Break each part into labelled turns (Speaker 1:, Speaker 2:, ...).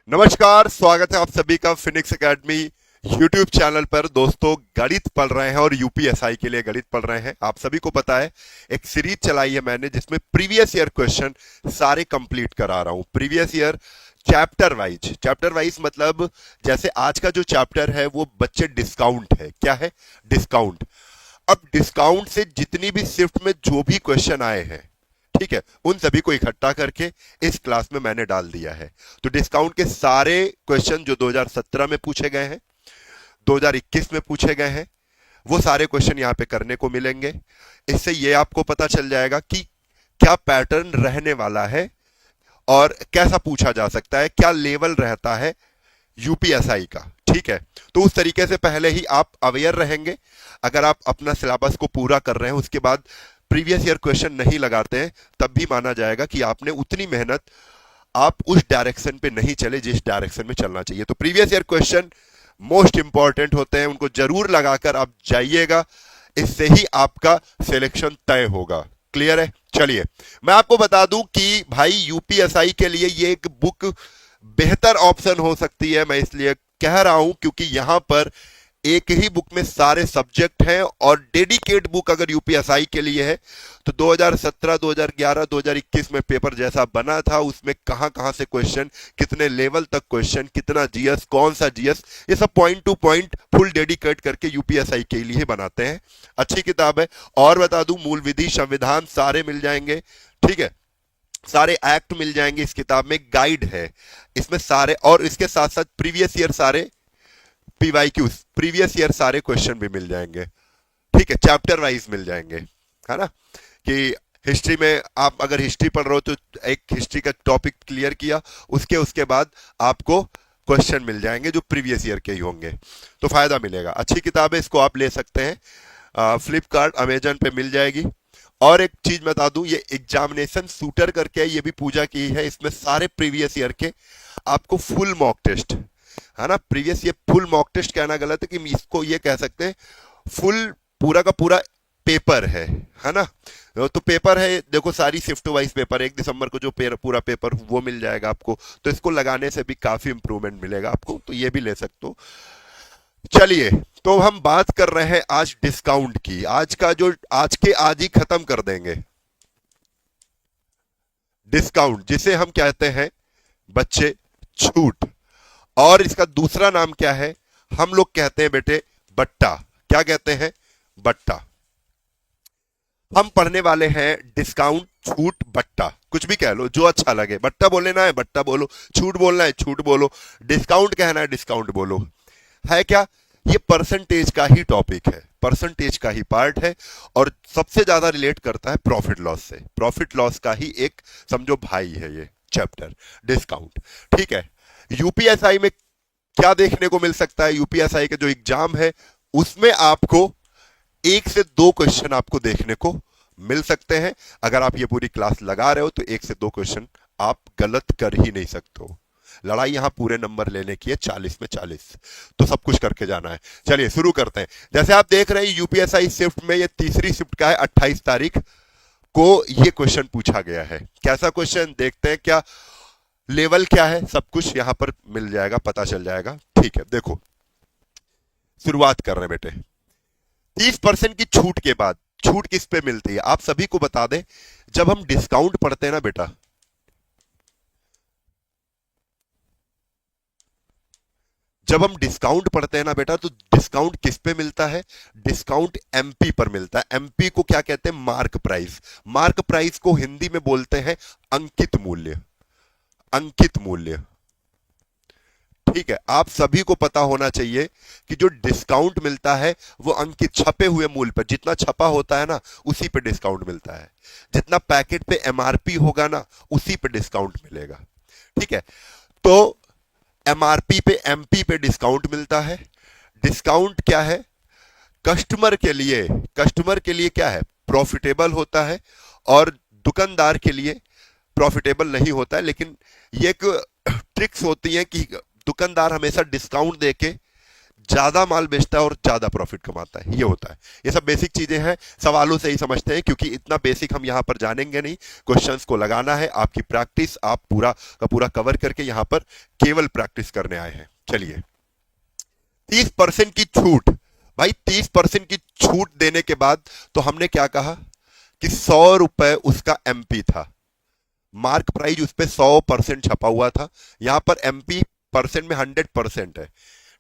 Speaker 1: नमस्कार, स्वागत है आप सभी का फिनिक्स एकेडमी यूट्यूब चैनल पर। दोस्तों, गणित पढ़ रहे हैं और यूपीएसआई के लिए गणित पढ़ रहे हैं। आप सभी को पता है, एक सीरीज चलाई है मैंने जिसमें प्रीवियस ईयर क्वेश्चन सारे कंप्लीट करा रहा हूं। प्रीवियस ईयर चैप्टर वाइज मतलब जैसे आज का जो चैप्टर है वो बच्चे डिस्काउंट है। क्या है? डिस्काउंट। अब डिस्काउंट से जितनी भी शिफ्ट में जो भी क्वेश्चन आए हैं, ठीक है, उन सभी को इकट्ठा करके इस क्लास में मैंने डाल दिया है। तो डिस्काउंट के सारे क्वेश्चन जो 2017 में पूछे गए हैं, 2021 में पूछे गए हैं, वो सारे क्वेश्चन यहां पे करने को मिलेंगे। इससे ये आपको पता चल जाएगा कि क्या पैटर्न रहने वाला है और कैसा पूछा जा सकता है, क्या लेवल रहता है यूपीएसआई का। ठीक है, तो उस तरीके से पहले ही आप अवेयर रहेंगे। अगर आप अपना सिलेबस को पूरा कर रहे हैं, उसके बाद प्रीवियस ईयर क्वेश्चन नहीं लगाते हैं, तब भी माना जाएगा कि आपने उतनी मेहनत, आप उस डायरेक्शन पे नहीं चले जिस डायरेक्शन में चलना चाहिए। तो previous year question most important होते हैं, उनको जरूर लगाकर आप जाइएगा। इससे ही आपका सिलेक्शन तय होगा। क्लियर है? चलिए, मैं आपको बता दूं कि भाई यूपीएसआई के लिए ये एक बुक बेहतर ऑप्शन हो सकती है। मैं इसलिए कह रहा हूं क्योंकि यहां पर एक ही बुक में सारे सब्जेक्ट हैं और डेडिकेट बुक अगर यूपीएसआई के लिए है तो 2017, 2011, 2021 में पेपर जैसा बना था, उसमें कहां कहां से क्वेश्चन, कितने लेवल तक क्वेश्चन, कितना जीएस, कौन सा जीएस, ये सब point two point full dedicate करके यूपीएसआई के लिए बनाते हैं। अच्छी किताब है। और बता दूं, मूल विधि, संविधान सारे मिल जाएंगे। ठीक है, सारे एक्ट मिल जाएंगे इस किताब में। गाइड है इसमें सारे, और इसके साथ साथ प्रीवियस ईयर सारे पीवाईक्यूज, प्रीवियस ईयर सारे क्वेश्चन भी मिल जाएंगे। ठीक है, चैप्टर वाइज मिल जाएंगे, है ना। कि हिस्ट्री में आप अगर हिस्ट्री पढ़ रहे हो तो एक हिस्ट्री का टॉपिक क्लियर किया, उसके उसके बाद आपको क्वेश्चन मिल जाएंगे जो प्रीवियस ईयर के ही होंगे, तो फायदा मिलेगा। अच्छी किताब है, इसको आप ले सकते हैं। फ्लिपकार्ट, अमेजन पे मिल जाएगी। और एक चीज बता दूं, ये एग्जामिनेशन शूटर करके है, ये भी पूजा की है। इसमें सारे प्रीवियस ईयर के आपको फुल मॉक टेस्ट, है ना। प्रीवियस, ये फुल मॉक टेस्ट कहना गलत है, कि इसको ये कह सकते हैं फुल, पूरा का पूरा पेपर है ना। तो पेपर है, देखो सारी शिफ्ट वाइज पेपर, 1 दिसंबर को जो पूरा पेपर वो मिल जाएगा आपको। तो इसको लगाने से भी काफी इंप्रूवमेंट मिलेगा आपको, तो ये भी ले सकते हो। चलिए, तो हम बात कर रहे हैं आज डिस्काउंट की। आज का जो आज ही खत्म कर देंगे डिस्काउंट, जिसे हम कहते हैं बच्चे छूट। और इसका दूसरा नाम क्या है? हम लोग कहते हैं बेटे बट्टा। क्या कहते हैं? बट्टा। हम पढ़ने वाले हैं डिस्काउंट, छूट, बट्टा, कुछ भी कह लो जो अच्छा लगे। बट्टा बोलना है बट्टा बोलो, छूट बोलना है छूट बोलो, डिस्काउंट कहना है डिस्काउंट बोलो। है क्या? ये परसेंटेज का ही टॉपिक है, परसेंटेज का ही पार्ट है, और सबसे ज्यादा रिलेट करता है प्रॉफिट लॉस से। प्रॉफिट लॉस का ही एक समझो भाई है ये चैप्टर, डिस्काउंट। ठीक है, यूपीएसआई में क्या देखने को मिल सकता है? यूपीएसआई का जो एग्जाम है उसमें आपको 1 से 2 क्वेश्चन आपको देखने को मिल सकते हैं। अगर आप ये पूरी क्लास लगा रहे हो तो 1 से 2 क्वेश्चन आप गलत कर ही नहीं सकते हो। लड़ाई यहां पूरे नंबर लेने की है, 40 में 40, तो सब कुछ करके जाना है। चलिए शुरू करते हैं। जैसे आप देख रहे हैं यूपीएसआई शिफ्ट में, ये तीसरी शिफ्ट का है, 28 तारीख को ये क्वेश्चन पूछा गया है। कैसा क्वेश्चन, देखते हैं क्या लेवल क्या है, सब कुछ यहां पर मिल जाएगा, पता चल जाएगा। ठीक है, देखो शुरुआत कर रहे हैं बेटे। 30% की छूट के बाद, छूट किस पे मिलती है आप सभी को बता दें। जब हम डिस्काउंट पढ़ते हैं ना बेटा, जब हम डिस्काउंट पढ़ते हैं ना बेटा, तो डिस्काउंट किस पे मिलता है? डिस्काउंट एमपी पर मिलता है। एमपी को क्या कहते हैं? Mark price. मार्क प्राइस को हिंदी में बोलते हैं अंकित मूल्य। अंकित मूल्य। ठीक है, आप सभी को पता होना चाहिए कि जो डिस्काउंट मिलता है वो अंकित, छपे हुए मूल्य पर, जितना छपा होता है ना उसी पे डिस्काउंट मिलता है। जितना पैकेट पे एमआरपी होगा ना उसी पे डिस्काउंट मिलेगा। ठीक है, तो एमआरपी पे, एमपी पे डिस्काउंट मिलता है। डिस्काउंट क्या है? कस्टमर के लिए, कस्टमर के लिए क्या है? प्रॉफिटेबल होता है, और दुकानदार के लिए प्रॉफिटेबल नहीं होता है। लेकिन ये एक ट्रिक्स होती है कि दुकानदार हमेशा डिस्काउंट देके ज्यादा माल बेचता है और ज्यादा प्रॉफिट कमाता है, ये होता है। ये सब बेसिक चीजें हैं, सवालों से ही समझते हैं, क्योंकि इतना बेसिक हम यहां पर जानेंगे नहीं। क्वेश्चंस को लगाना है, आपकी प्रैक्टिस आप पूरा का पूरा कवर करके यहां पर केवल प्रैक्टिस करने आए हैं। चलिए, 30% की छूट। भाई 30% की छूट देने के बाद तो हमने क्या कहा कि 100 रुपए उसका एमपी था, मार्क प्राइस उस पर 100% छपा हुआ था। यहां पर एमपी परसेंट में 100% है,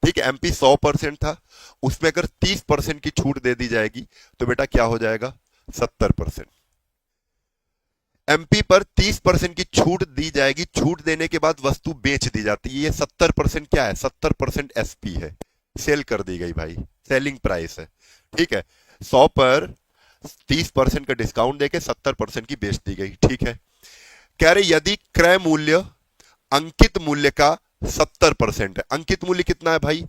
Speaker 1: ठीक है। एमपी 100% था, उसमें अगर 30% की छूट दे दी जाएगी तो बेटा क्या हो जाएगा, 70%। एमपी पर 30% की छूट दी जाएगी, छूट देने के बाद वस्तु बेच दी जाती है। ये 70% क्या है, 70% एसपी है, सेल कर दी गई भाई, सेलिंग प्राइस है, ठीक है। 100 पर 30% का डिस्काउंट देके 70% की बेच दी गई, ठीक है। कह रहे यदि क्रय मूल्य अंकित मूल्य का 70% है। अंकित मूल्य कितना है भाई,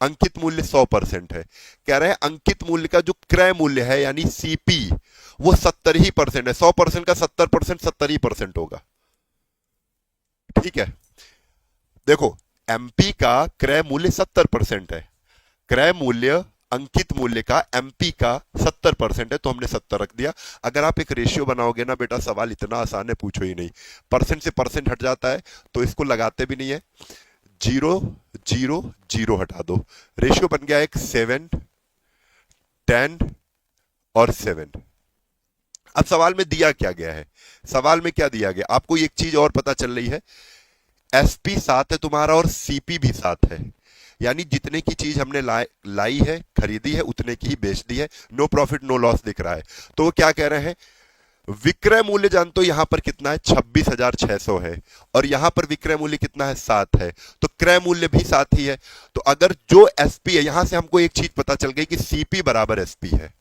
Speaker 1: अंकित मूल्य 100% है। कह रहे हैं अंकित मूल्य का जो क्रय मूल्य है यानी सीपी वो 70% है। 100% का 70% 70% होगा, ठीक है। देखो, एमपी का क्रय मूल्य 70% है, क्रय मूल्य अंकित मूल्य का एमपी का 70% है, तो हमने 70 रख दिया। अगर आप एक रेशियो बनाओगे ना बेटा, सवाल इतना आसान है पूछो ही नहीं। परसेंट से परसेंट हट जाता है तो इसको लगाते भी नहीं है, 0 0 0 हटा दो, रेशियो बन गया एक 7 10 और 7। अब सवाल में दिया क्या गया है, सवाल में क्या दिया गया, आपको एक चीज और पता चल रही है, एसपी 7 है तुम्हारा और सीपी भी 7 है, यानी जितने की चीज हमने लाई है, खरीदी है, उतने की ही बेच दी है। नो प्रॉफिट नो लॉस दिख रहा है। तो वो क्या कह रहे हैं, विक्रय मूल्य जानते हो यहां पर कितना है, 26,600 है, और यहां पर विक्रय मूल्य कितना है, 7 है, तो क्रय मूल्य भी 7 ही है। तो अगर जो एसपी है, यहां से हमको एक चीज पता चल गई कि सीपी बराबर एसपी है।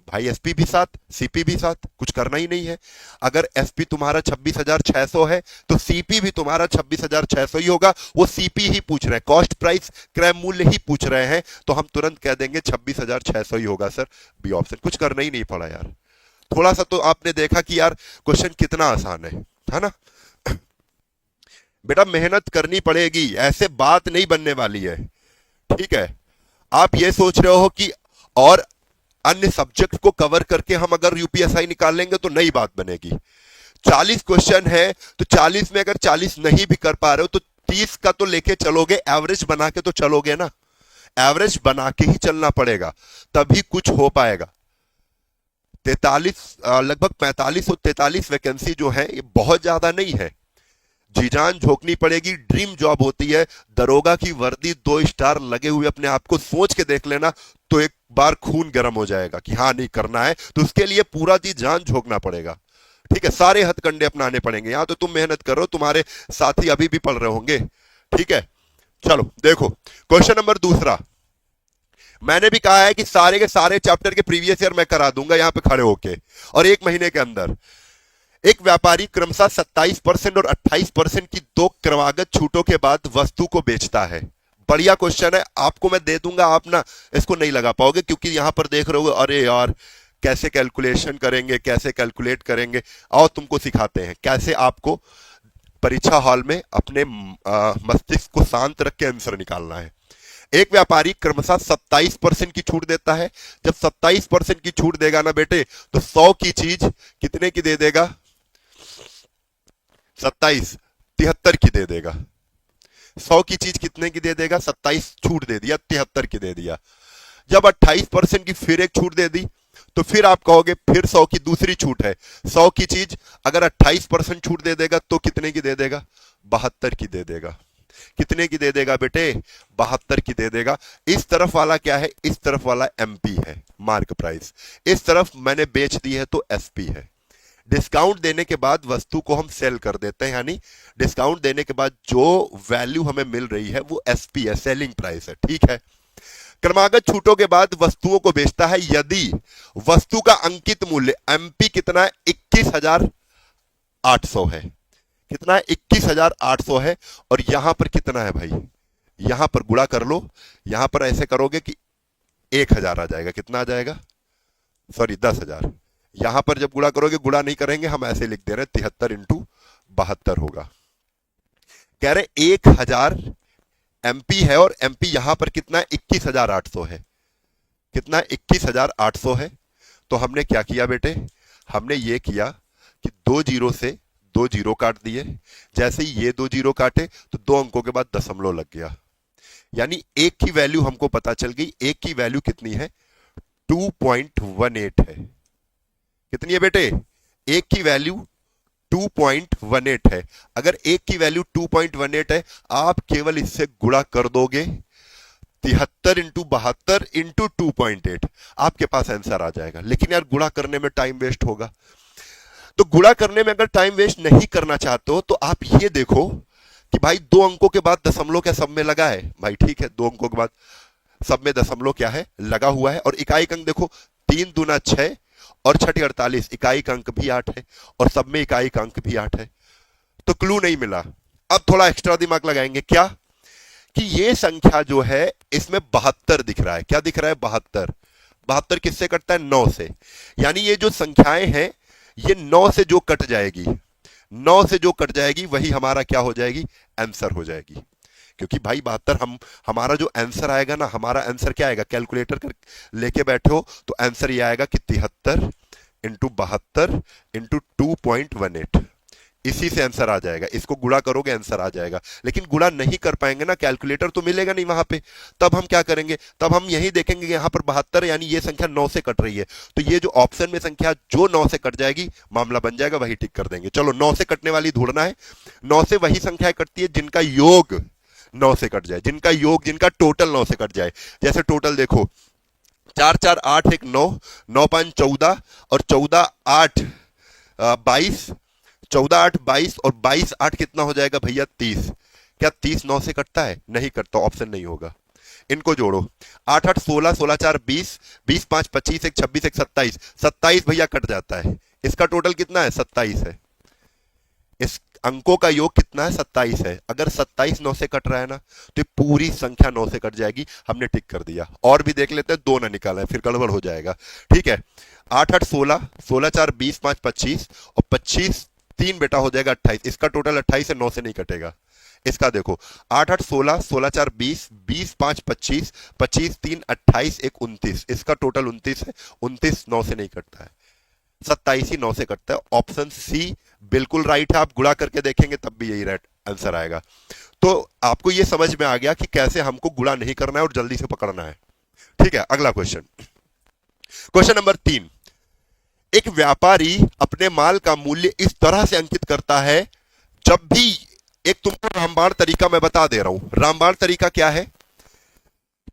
Speaker 1: भाई एसपी भी 7, सीपी भी 7, कुछ करना ही नहीं है। अगर एसपी तुम्हारा 26,600 है तो सीपी भी तुम्हारा 26,600 ही होगा। वो सीपी ही पूछ रहे हैं, कॉस्ट प्राइस क्रय मूल्य ही पूछ रहे हैं, तो हम तुरंत कह देंगे 26,600 ही होगा सर, बी ऑप्शन। कुछ करना ही नहीं पड़ा यार, थोड़ा सा तो आपने देखा कि यार क्वेश्चन कितना आसान है ना। बेटा मेहनत करनी पड़ेगी, ऐसे बात नहीं बनने वाली है, ठीक है। आप ये सोच रहे हो कि और अन्य सब्जेक्ट को कवर करके हम अगर यूपीएसआई निकाल लेंगे तो नई बात बनेगी। 40 क्वेश्चन है, तो 40 में अगर 40 नहीं भी कर पा रहे हो तो 30 का तो लेके चलोगे, एवरेज बना के तो चलोगे ना, एवरेज बना के ही चलना पड़ेगा, तभी कुछ हो पाएगा। 43 लगभग 45 और 43 वैकेंसी जो है ये बहुत ज्यादा नहीं है, जी जान झोंकनी पड़ेगी। ड्रीम जॉब होती है, दरोगा की वर्दी 2 स्टार लगे हुए अपने आप को सोच के देख लेना, तो एक बार खून गर्म हो जाएगा कि हाँ नहीं करना है, तो उसके लिए पूरा जी जान झोंकना पड़ेगा, ठीक है। सारे हथकंडे अपनाने पड़ेंगे। यहां तो तुम मेहनत करो, तुम्हारे साथी अभी भी पढ़ रहे होंगे, ठीक है। चलो देखो, क्वेश्चन नंबर दूसरा, मैंने भी कहा है कि सारे के सारे चैप्टर के प्रीवियस ईयर मैं करा दूंगा यहां पे खड़े होके, और 1 महीने के अंदर। एक व्यापारी क्रमशः 27% और 28% की 2 क्रमागत छूटों के बाद वस्तु को बेचता है। बढ़िया क्वेश्चन है, आपको मैं दे दूंगा, आप ना इसको नहीं लगा पाओगे, क्योंकि यहां पर देख रहे हो अरे यार कैसे कैलकुलेशन करेंगे, कैसे कैलकुलेट करेंगे, और तुमको सिखाते हैं कैसे आपको परीक्षा हॉल में अपने मस्तिष्क को शांत रख के आंसर निकालना है। एक व्यापारी क्रमशः 27% की छूट देता है। जब 27% की छूट देगा ना बेटे, तो 100 की चीज कितने की दे देगा, 27 73 की दे देगा। 100 की चीज कितने की दे देगा, 27 छूट दे दिया, 73 की दे दिया। जब 28% की फिर एक छूट दे दी, तो फिर आप कहोगे फिर 100 की दूसरी छूट है। 100 की चीज अगर 28% छूट दे देगा तो कितने की दे देगा, 72 की दे देगा। कितने की दे देगा बेटे, 72 की दे देगा। इस तरफ वाला क्या है, इस तरफ वाला एमपी है, मार्क प्राइस, इस तरफ मैंने बेच दी है तो एसपी है। डिस्काउंट देने के बाद वस्तु को हम सेल कर देते हैं, यानी डिस्काउंट देने के बाद जो वैल्यू हमें मिल रही है वो एसपी है, सेलिंग प्राइस है, ठीक है। क्रमागत छूटों के बाद वस्तुओं को बेचता है यदि वस्तु का अंकित मूल्य एमपी कितना है, 21,800 है। कितना है, 21,800 है। और यहां पर कितना है भाई, यहां पर गुणा कर लो, यहां पर ऐसे करोगे कि 1,000 आ जाएगा। कितना आ जाएगा, सॉरी 10,000। यहां पर जब गुणा करोगे, गुणा नहीं करेंगे हम, ऐसे लिख दे रहे 73 × 72 होगा। कह रहे 1,000 एमपी है और एमपी यहां पर कितना है, 21,800 है। कितना, 21,800 है। तो हमने क्या किया बेटे, हमने ये किया कि दो जीरो से दो जीरो काट दिए। जैसे ही ये दो जीरो काटे तो दो अंकों के बाद दशमलव लग गया, यानी एक की वैल्यू हमको पता चल गई। एक की वैल्यू कितनी है, 2.18 है। कितनी है बेटे, एक की वैल्यू 2.18 है। अगर एक की वैल्यू 2.18 है, आप केवल इससे गुणा कर दोगे, 73 × 72 × 2.8, आपके पास आंसर आ जाएगा। लेकिन यार गुणा करने में टाइम वेस्ट होगा। तो गुणा करने में अगर टाइम वेस्ट नहीं करना चाहते हो तो आप ये देखो कि भाई दो अंकों के बाद दशमलव क्या सब में लगा है। भाई ठीक है, दो अंकों के बाद सब में दशमलव क्या है, लगा हुआ है। और इकाई अंक देखो, 3 दूना 6 और 6 48, इकाई का अंक भी 8 है और सब में इकाई का अंक भी 8 है। तो क्लू नहीं मिला। अब थोड़ा एक्स्ट्रा दिमाग लगाएंगे, क्या कि ये संख्या जो है इसमें 72 दिख रहा है। क्या दिख रहा है, 72। 72 किससे कटता है, 9 से। यानी ये जो संख्याएं हैं ये 9 से जो कट जाएगी, 9 से जो कट जाएगी वही हमारा क्या हो जाएगी, आंसर हो जाएगी। क्योंकि भाई 72 हमारा जो आंसर आएगा ना, हमारा आंसर क्या आएगा, कैलकुलेटर कर लेके बैठे हो तो आंसर ये आएगा कि 73 × 72 × 2.18, इसी से आंसर आ जाएगा। इसको गुणा करोगे आंसर आ जाएगा। लेकिन गुणा नहीं कर पाएंगे ना, कैलकुलेटर तो मिलेगा नहीं वहां पे। तब हम क्या करेंगे, तब हम यही देखेंगे कि यहां पर 72 यानी ये संख्या 9 से कट रही है, तो ये जो ऑप्शन में संख्या जो 9 से कट जाएगी मामला बन जाएगा, वही टिक कर देंगे। चलो 9 से कटने वाली ढूंढना है। 9 से वही संख्या कटती है जिनका योग 9 से कट जाए, जिनका योग, जिनका टोटल 9 से कट जाए। जैसे टोटल देखो, 4 4 8 1 9, 9 5 14 और 14 8 22, 14 8 22 और 22 8 कितना हो जाएगा भैया, 30। क्या 30 9 से कटता है, नहीं कटता, ऑप्शन नहीं होगा। इनको जोड़ो, 8 8 16, 16 4 20, 20 5 25, 1 26, 1 27, 27 भैया कट जाता है। इसका टोटल कितना है, 27 है। इस अंकों का योग कितना है, 27 है। अगर 27 9 से कट रहा है ना, तो पूरी संख्या 9 से कट जाएगी। हमने टिक कर दिया। और भी देख लेते हैं, दो ना निकाला है फिर गड़बड़ हो जाएगा। ठीक है, 8 8 16, 16 4 20, 5 25 और 25 3 बेटा हो जाएगा 28। इसका टोटल 28 है, 9 से नहीं कटेगा। इसका देखो, 8 8 16, 16 4 20, 20 5 25, 25 3 28, 1 29, इसका टोटल 29 है। 29 9 से नहीं कटता है, 27 ही 9 से कटता है। ऑप्शन सी बिल्कुल राइट है। आप गुणा करके देखेंगे तब भी यही राइट आंसर आएगा। तो आपको यह समझ में आ गया कि कैसे हमको गुणा नहीं करना है और जल्दी से पकड़ना है। ठीक है, अगला क्वेश्चन, क्वेश्चन नंबर 3। एक व्यापारी अपने माल का मूल्य इस तरह से अंकित करता है, जब भी, एक तुमको रामबाण तरीका मैं बता दे रहा हूं। रामबाण तरीका क्या है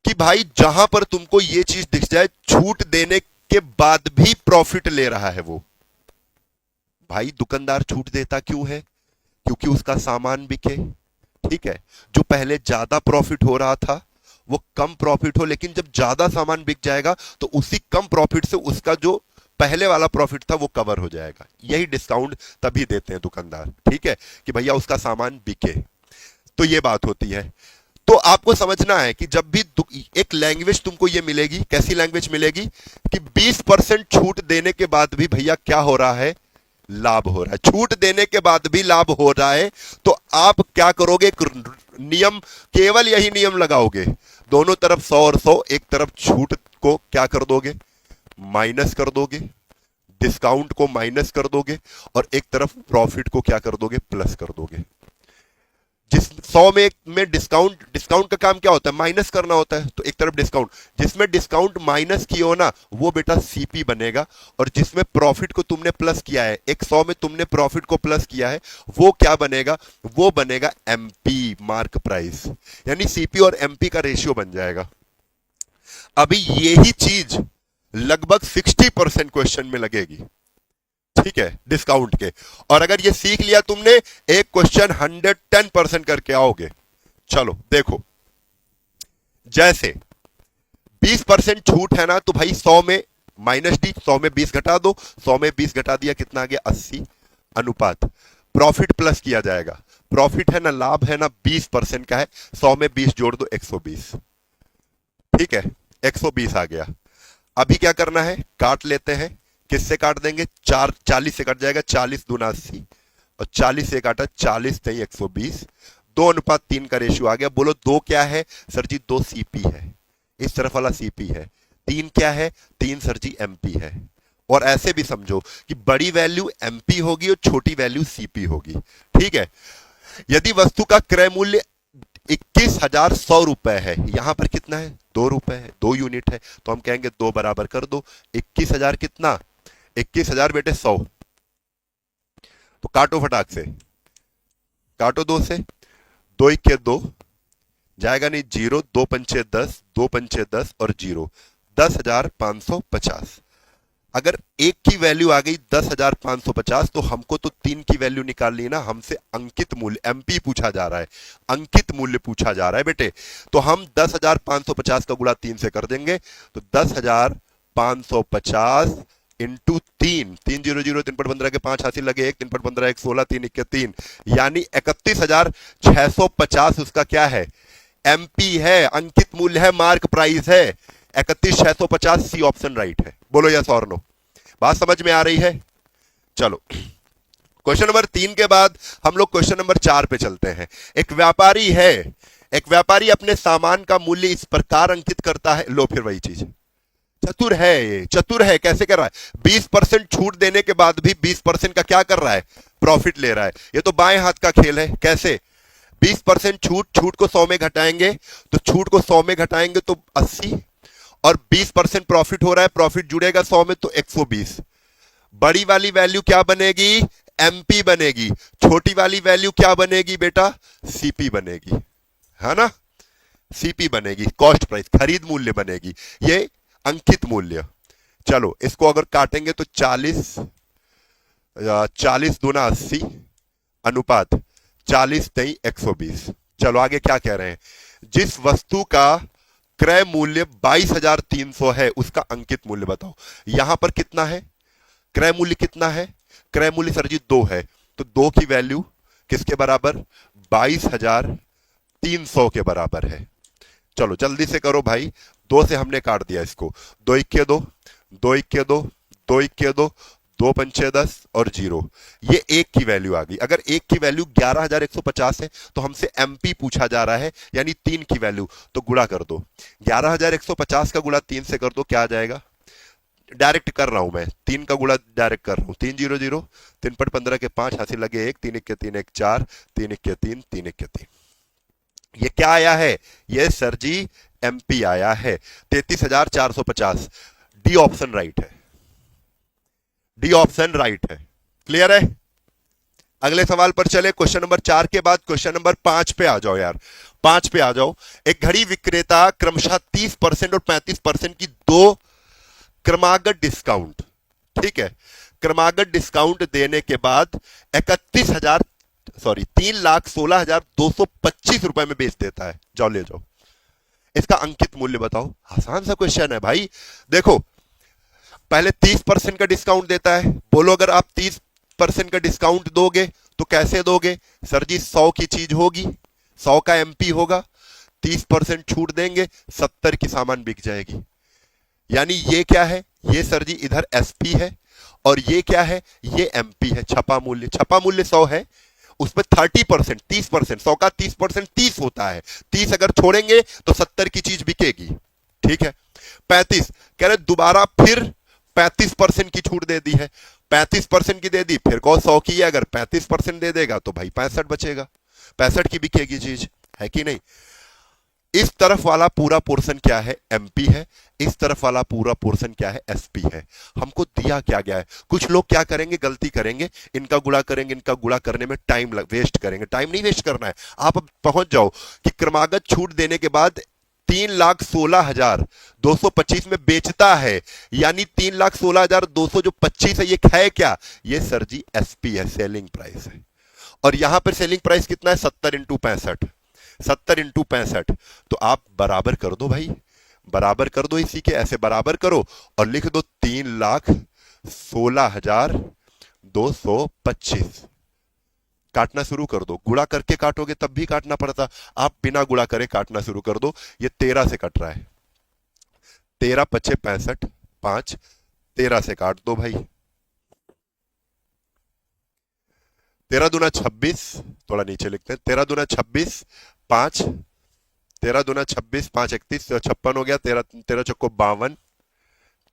Speaker 1: कि भाई जहां पर तुमको ये चीज दिख जाए, छूट देने के बाद भी प्रॉफिट ले रहा है वो, भाई दुकानदार छूट देता क्यों है, क्योंकि उसका सामान बिके। ठीक है, जो पहले ज्यादा प्रॉफिट हो रहा था वो कम प्रॉफिट हो, लेकिन जब ज्यादा सामान बिक जाएगा तो उसी कम प्रॉफिट से उसका जो पहले वाला प्रॉफिट था वो कवर हो जाएगा। यही डिस्काउंट तभी देते हैं दुकानदार। ठीक है, कि भैया उसका सामान बिके। तो ये बात होती है। तो आपको समझना है कि जब भी एक लैंग्वेज तुमको ये मिलेगी, कैसी लैंग्वेज मिलेगी कि 20% छूट देने के बाद भी भैया क्या हो रहा है, लाभ हो रहा है। छूट देने के बाद भी लाभ हो रहा है, तो आप क्या करोगे, नियम, केवल यही नियम लगाओगे, दोनों तरफ 100 और 100, एक तरफ छूट को क्या कर दोगे, माइनस कर दोगे, डिस्काउंट को माइनस कर दोगे, और एक तरफ प्रॉफिट को क्या कर दोगे, प्लस कर दोगे। जिस 100 में डिस्काउंट का काम क्या होता है, माइनस करना होता है। तो एक तरफ डिस्काउंट, जिसमें डिस्काउंट माइनस किया हो ना, वो बेटा सीपी बनेगा, और जिसमें प्रॉफिट को तुमने प्लस किया है, एक 100 में तुमने प्रॉफिट को प्लस किया है, वो क्या बनेगा, वो बनेगा एमपी, मार्क प्राइस। यानी सीपी और एमपी का रेशियो बन जाएगा। अभी यही चीज लगभग 60% क्वेश्चन में लगेगी। ठीक है, डिस्काउंट के। और अगर ये सीख लिया तुमने, एक क्वेश्चन 110% करके आओगे। चलो देखो, जैसे 20% छूट है ना, तो भाई 100 में माइनस डी, 100 में 20 घटा दो, 100 में 20 घटा दिया, कितना आ गया, 80 अनुपात। प्रॉफिट प्लस किया जाएगा, प्रॉफिट है ना, लाभ है ना, 20% का है, 100 में 20 जोड़ दो, 120। ठीक है, 120 आ गया। अभी क्या करना है, काट लेते हैं। किससे काट देंगे, 40 से कट जाएगा, 40 दूना 80, और 40 से काटा, 40 नहीं 120, 2:3 का रेशियो आ गया। बोलो 2 क्या है सर जी? 2 सीपी है, इस तरफ वाला सीपी है। 3 क्या है? 3 सर जी एमपी है। और ऐसे भी समझो कि बड़ी वैल्यू एमपी होगी और छोटी वैल्यू सीपी होगी। ठीक है। यदि वस्तु का क्रय मूल्य 21,100 रुपए है, यहां पर कितना है? 2 रुपए है, 2 यूनिट है, तो हम कहेंगे 2 बराबर कर दो 21,000 कितना? 21,000 बेटे 100, तो काटो फटाक से, काटो 2 से, 2 इक्के 2 जाएगा नहीं, 0, 2 पंचे 10, 2 पंचे 10 और 0, 10,550। अगर एक की वैल्यू आ गई 10,550 तो हमको तो 3 की वैल्यू निकालनी है ना। हमसे अंकित मूल्य एमपी पूछा जा रहा है, अंकित मूल्य पूछा जा रहा है बेटे। तो हम 10,550 का गुणा 3 से कर देंगे, तो 10,550 इंटू 3, 3 0 0, 3/15 के 5 हासिल लगे 1, 3/15 1 16, 3 1 3, यानी 31,650 उसका क्या है? एमपी है, अंकित मूल्य है, मार्क प्राइस है 31,650। सी ऑप्शन राइट है। बोलो यस और नो। बात समझ में आ रही है? चलो क्वेश्चन नंबर 3 के बाद हम लोग क्वेश्चन नंबर 4 पे चलते हैं। एक व्यापारी है, एक व्यापारी अपने सामान का मूल्य इस प्रकार अंकित करता है। लो फिर वही चीज, चतुर है ये, चतुर है। कैसे कर रहा है? 20% छूट देने के बाद भी 20% का क्या कर रहा है? प्रॉफिट ले रहा है। ये तो बाएं हाथ का खेल है। कैसे? 20% छूट, छूट को 100 में घटाएंगे, तो छूट को 100 में घटाएंगे तो 80, और 20% प्रॉफिट हो रहा है, प्रॉफिट जुड़ेगा 100 में तो 120। बड़ी वाली वैल्यू क्या बनेगी? एमपी बनेगी। छोटी वाली वैल्यू क्या बनेगी बेटा? सीपी बनेगी, है ना? सीपी बनेगी, कॉस्ट प्राइस, खरीद मूल्य बनेगी। ये अंकित मूल्य। चलो इसको अगर काटेंगे तो 40 दूना 80 अनुपात 40 23 120। चलो आगे क्या कह रहे हैं? जिस वस्तु का क्रय मूल्य 22,300 है उसका अंकित मूल्य बताओ। यहां पर कितना है? क्रय मूल्य कितना है? क्रय मूल्य सर जी 2 है, तो 2 की वैल्यू किसके बराबर? 22,300 के बराबर है। चलो जल्दी से करो भाई, 2 से हमने काट दिया इसको, 2 इक्के 2, 2 इक्के 2, 2 इक्के 2, 2 पंचे 10 और 0, ये 1 की वैल्यू आ गई। अगर 1 की वैल्यू 11,150 है तो हमसे एमपी पूछा जा रहा है, यानी 3 की वैल्यू, तो गुणा कर दो। 11,150 का गुणा 3 से कर दो, क्या आ जाएगा? डायरेक्ट कर रहा हूं मैं, 3 का गुणा डायरेक्ट कर रहा हूं। 3 0 0, 3/15 के 5 हासिल लगे 1, 3 1 3 1 4, 3 1 3 3 1 3। ये क्या आया है? ये सर जी एमपी आया है 33,450। डी ऑप्शन राइट है, डी ऑप्शन राइट है। क्लियर है? अगले सवाल पर चले। क्वेश्चन नंबर 4 के बाद क्वेश्चन नंबर 5 पे आ जाओ यार, 5 पे आ जाओ। एक घड़ी विक्रेता क्रमशः 30% और 35% की दो क्रमागत डिस्काउंट, ठीक है, क्रमागत डिस्काउंट देने के बाद 3,16,225 रुपए में बेच देता है। जाओ ले जाओ, इसका अंकित मूल्य बताओ। आसान सा क्वेश्चन है भाई। देखो पहले 30% का डिस्काउंट देता है। बोलो अगर आप 30% का डिस्काउंट दोगे तो कैसे दोगे? सर जी 100 की चीज होगी, 100 का एमपी होगा, 30% छूट देंगे, 70 की सामान बिक जाएगी। यानी ये क्या है? ये सर जी इधर एसपी है, और ये क्या है? ये एमपी है। छपा मूल्य, छपा मूल्य 100 है, उसमें 30%, 30%, 100 का 30% 30 होता है। 30 अगर छोड़ेंगे तो 70 की चीज बिकेगी। ठीक है। 35 कह रहे दोबारा फिर 35% की छूट दे दी है, 35% की दे दी, फिर कहो 100 की है, अगर 35% दे देगा तो भाई 65 बचेगा, 65 की बिकेगी चीज, है कि नहीं? इस तरफ वाला पूरा पोर्शन क्या है? एमपी है। इस तरफ वाला पूरा पोर्शन क्या है? एसपी है। हमको दिया क्या गया है? कुछ लोग क्या करेंगे? गलती करेंगे, इनका गुणा करेंगे, इनका गुणा करने में टाइम वेस्ट करेंगे। टाइम नहीं वेस्ट करना है, आप अब पहुंच जाओ कि क्रमागत छूट देने के बाद 3,16,225 में बेचता है, यानी 3,16,225 है। ये है क्या? ये सर जी एसपी है, सेलिंग प्राइस है। और यहां पर सेलिंग प्राइस कितना है? 70 इंटू 65, 70 इंटू 65, तो आप बराबर कर दो भाई, बराबर कर दो इसी के, ऐसे बराबर करो और लिख दो 3,16,225। काटना शुरू कर दो। गुणा करके काटोगे तब भी काटना पड़ता, आप बिना गुणा करे काटना शुरू कर दो। ये 13 से कट रहा है, 13 पचे 65, 5 13 से काट दो भाई। 13 दूना 26, थोड़ा नीचे लिखते हैं, 13 दूना 26, 5, 13 दूना 26, 5 31, 56 हो गया, 13 13 चौको 52,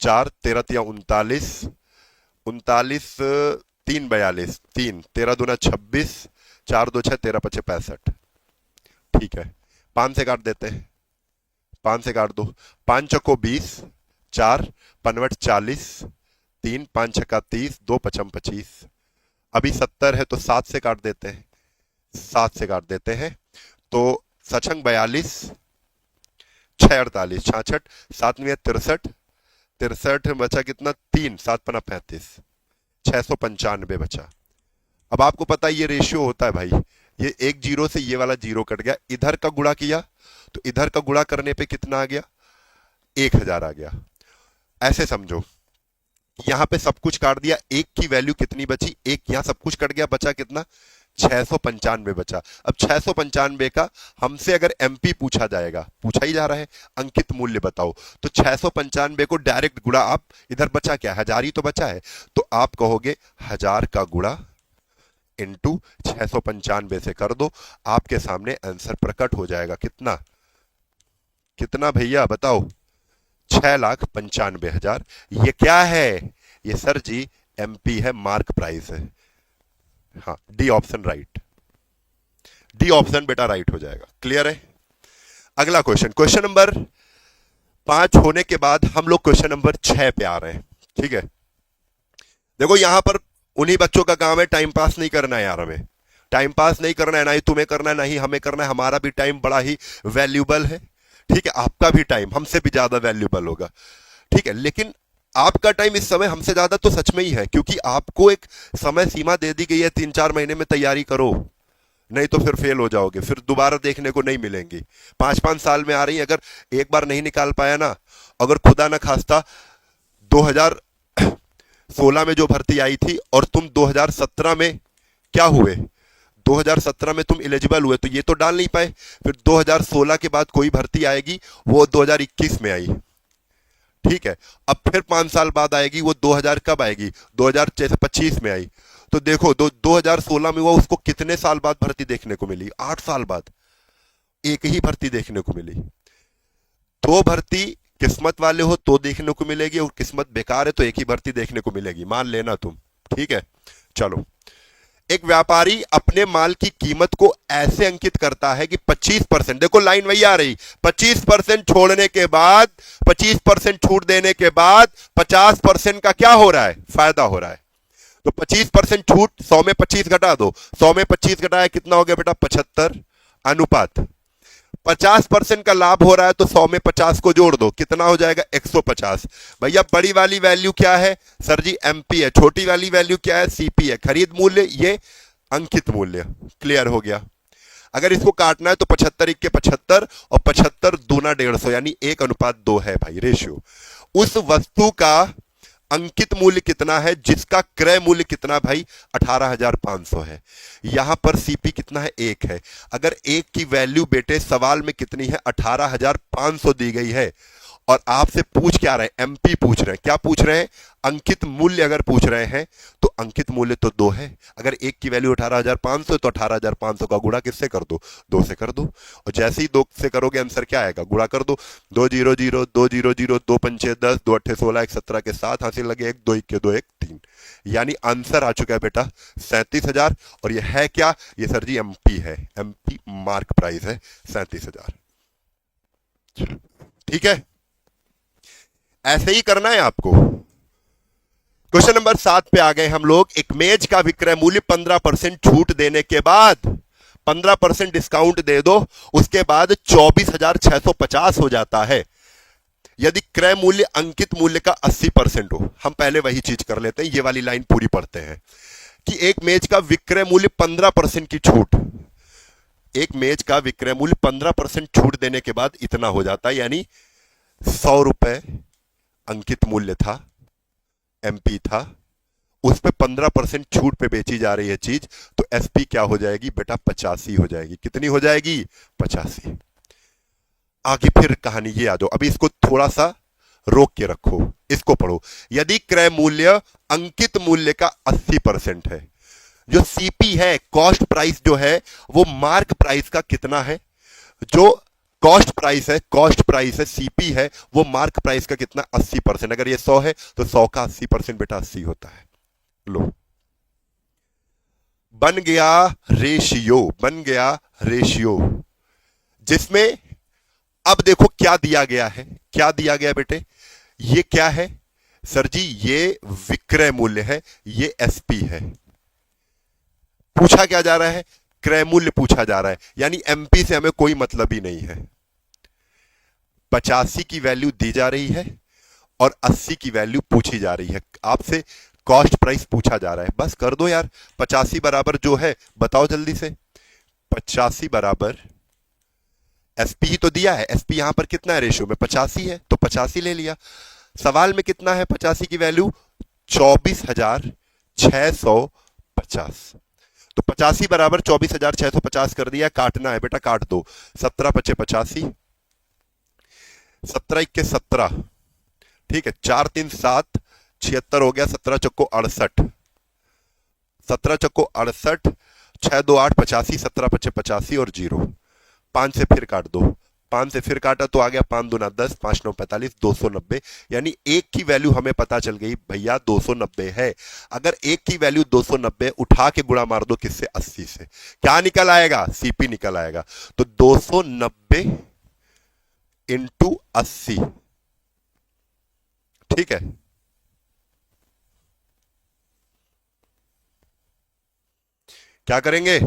Speaker 1: 4 13 तिया 39, 39 3 42, 3 13 दूना 26, 4 2 6 13 5 65। ठीक है, 5 से काट देते हैं, 5 से काट दो, 5 चौको 20, 4 पंवट 40, 3 5 छक्का 30, 2 पचम 25। अभी 70 है तो 7 से काट देते हैं, 7 से काट देते हैं, तो सचंग 42, 6 48, 66, 7 में 63, 63 बचा कितना, 3 7 पना 35, 695 बचा। अब आपको पता है ये रेशियो होता है भाई, ये एक जीरो से ये वाला जीरो कट गया, इधर का गुणा किया तो इधर का गुणा करने पे कितना आ गया, 1000 आ गया। ऐसे समझो, यहां पे सब कुछ काट दिया, एक की वैल्यू कितनी बची, एक, यहां सब कुछ कट गया, बचा कितना, 695 बचा। अब 695 का हमसे अगर एमपी पूछा जाएगा, पूछा ही जा रहा है, अंकित मूल्य बताओ, तो 695 को डायरेक्ट गुणा, आप इधर बचा क्या, 1000 ही तो बचा है, तो आप कहोगे 1000 का गुणा इंटू 695 से कर दो, आपके सामने आंसर प्रकट हो जाएगा। कितना, कितना भैया बताओ, 6,95,000। ये क्या है, ये सर जी एमपी है, मार्क प्राइस है। हाँ, D option right, D option बेटा राइट हो जाएगा। क्लियर है। अगला क्वेश्चन, क्वेश्चन नंबर 5 होने के बाद हम लोग क्वेश्चन नंबर 6 पे आ रहे हैं। ठीक है, देखो यहां पर उन्हीं बच्चों का काम है, टाइम पास नहीं करना है यार, हमें टाइम पास नहीं करना है, ना ही तुम्हें करना है ना ही हमें करना है, हमारा भी टाइम बड़ा ही वैल्यूबल है। ठीक है, आपका भी टाइम हमसे भी ज्यादा वैल्यूबल होगा। ठीक है, लेकिन आपका टाइम इस समय हमसे ज्यादा तो सच में ही है, क्योंकि आपको एक समय सीमा दे दी गई है, 3-4 महीने में तैयारी करो, नहीं तो फिर फेल हो जाओगे, फिर दोबारा देखने को नहीं मिलेंगी। 5-5 साल में आ रही, अगर एक बार नहीं निकाल पाया ना, अगर खुदा ना खास्ता 2016 में जो भर्ती आई थी और तुम 2017 में क्या हुए, 2017 में तुम एलिजिबल हुए, तो ये तो डाल नहीं पाए, फिर 2016 के बाद कोई भर्ती आएगी, वो 2021 में आई। ठीक है, अब फिर 5 साल बाद आएगी, वो 2000 कब आएगी, 2025 में आई। तो देखो 2016 में हुआ, उसको कितने साल बाद भर्ती देखने को मिली, 8 साल बाद एक ही भर्ती देखने को मिली। दो भर्ती किस्मत वाले हो तो देखने को मिलेगी, और किस्मत बेकार है तो एक ही भर्ती देखने को मिलेगी, मान लेना तुम। ठीक है, चलो। एक व्यापारी अपने माल की कीमत को ऐसे अंकित करता है कि 25%, देखो लाइन वही आ रही, 25% छोड़ने के बाद, 25% छूट देने के बाद 50% का क्या हो रहा है, फायदा हो रहा है। तो 25% छूट, 100 में 25 घटा दो, 100 में 25 घटाया कितना हो गया बेटा, 75 अनुपात। 50% का लाभ हो रहा है तो 100 में 50 को जोड़ दो, कितना हो जाएगा, 150। भैया बड़ी वाली वैल्यू क्या है सर जी, एमपी है, छोटी वाली वैल्यू क्या है, सीपी है, खरीद मूल्य, ये अंकित मूल्य। क्लियर हो गया। अगर इसको काटना है तो 75 1 के 75 और 75 दूना 150, यानी 1:2 है भाई रेशियो। उस वस्तु का अंकित मूल्य कितना है, जिसका क्रय मूल्य कितना भाई, 18,500 है। यहां पर सीपी कितना है, 1 है। अगर 1 की वैल्यू बेटे सवाल में कितनी है, 18,500 दी गई है, और आपसे पूछ क्या रहे हैं, एमपी पूछ रहे हैं, क्या पूछ रहे हैं, अंकित मूल्य अगर पूछ रहे हैं, तो अंकित मूल्य तो 2 है। अगर 1 की वैल्यू 18,500 तो 18,500 का गुणा किससे कर दो, 2 से कर दो, और जैसे ही 2 से करोगे आंसर क्या आएगा, गुणा कर दो, 2 0 0 2 0 0 2 5 6 10 2 8 16 1 17 के साथ हासिल लगे 1 2 1 के 2 1 3, यानी आंसर आ चुका है बेटा 37,000। और ये है क्या, ये सर जी एमपी है, एमपी मार्क प्राइस है 37,000। ठीक है, ऐसे ही करना है आपको। क्वेश्चन नंबर 7 पे आ गए हम लोग। एक मेज का विक्रय मूल्य 15% छूट देने के बाद, 15% डिस्काउंट दे दो, उसके बाद 24,650 हो जाता है। यदि क्रय मूल्य अंकित मूल्य का 80% हो, हम पहले वही चीज कर लेते हैं, ये वाली लाइन पूरी पढ़ते हैं कि एक मेज का विक्रय मूल्य 15% की छूट, एक मेज का विक्रय मूल्य 15% छूट देने के बाद इतना हो जाता है, यानी 100 रुपए अंकित मूल्य था, एमपी था, उस पे 15% छूट पे बेची जा रही है चीज, तो एसपी क्या हो जाएगी बेटा, 85 हो जाएगी। कितनी हो जाएगी, 85। आगे फिर कहानी ये आ जाओ, अभी इसको थोड़ा सा रोक के रखो, इसको पढ़ो। यदि क्रय मूल्य अंकित मूल्य का 80% है, जो सीपी है, कॉस्ट प्राइस जो है, वो मार्क प्राइस का कितना है? जो कॉस्ट प्राइस है, सीपी है, वो मार्क प्राइस का कितना? 80%। अगर ये 100 है तो 100 का 80% बेटा 80 होता है। लो, बन गया रेशियो, बन गया रेशियो, जिसमें अब देखो क्या दिया गया है, क्या दिया गया बेटे, ये क्या है सर जी? ये विक्रय मूल्य है, ये एसपी है। पूछा क्या जा रहा है? क्रय मूल्य पूछा जा रहा है, यानी एमपी से हमें कोई मतलब ही नहीं है। 85 की वैल्यू दी जा रही है और 80 की वैल्यू पूछी जा रही है, आपसे कॉस्ट प्राइस पूछा जा रहा है। बस कर दो यार, 85 बराबर जो है बताओ जल्दी से। 85 बराबर एसपी ही तो दिया है, एसपी यहां पर कितना है रेशियो में? 85 है, तो 85 ले लिया। सवाल में कितना है 85 की वैल्यू? 24,650। तो 85 बराबर 24,650 कर दिया, काटना है बेटा, काट दो। 17 पचे 85, 17 इक्के 17, ठीक है, 4 3 7, 76 हो गया, 17 चक्को 68, 17 चक्को 68, 6 2 8 85, 17 पचे 85 और 0। 5 से फिर काट दो, 5 से फिर काटा तो आ गया 5 दूना 10, 5 9 45, 290। यानी एक की वैल्यू हमें पता चल गई भैया 290 है। अगर एक की वैल्यू 290, उठा के गुणा मार दो किससे? 80 से। क्या निकल आएगा? सीपी निकल आएगा। तो 290 इंटू 80, ठीक है। क्या करेंगे?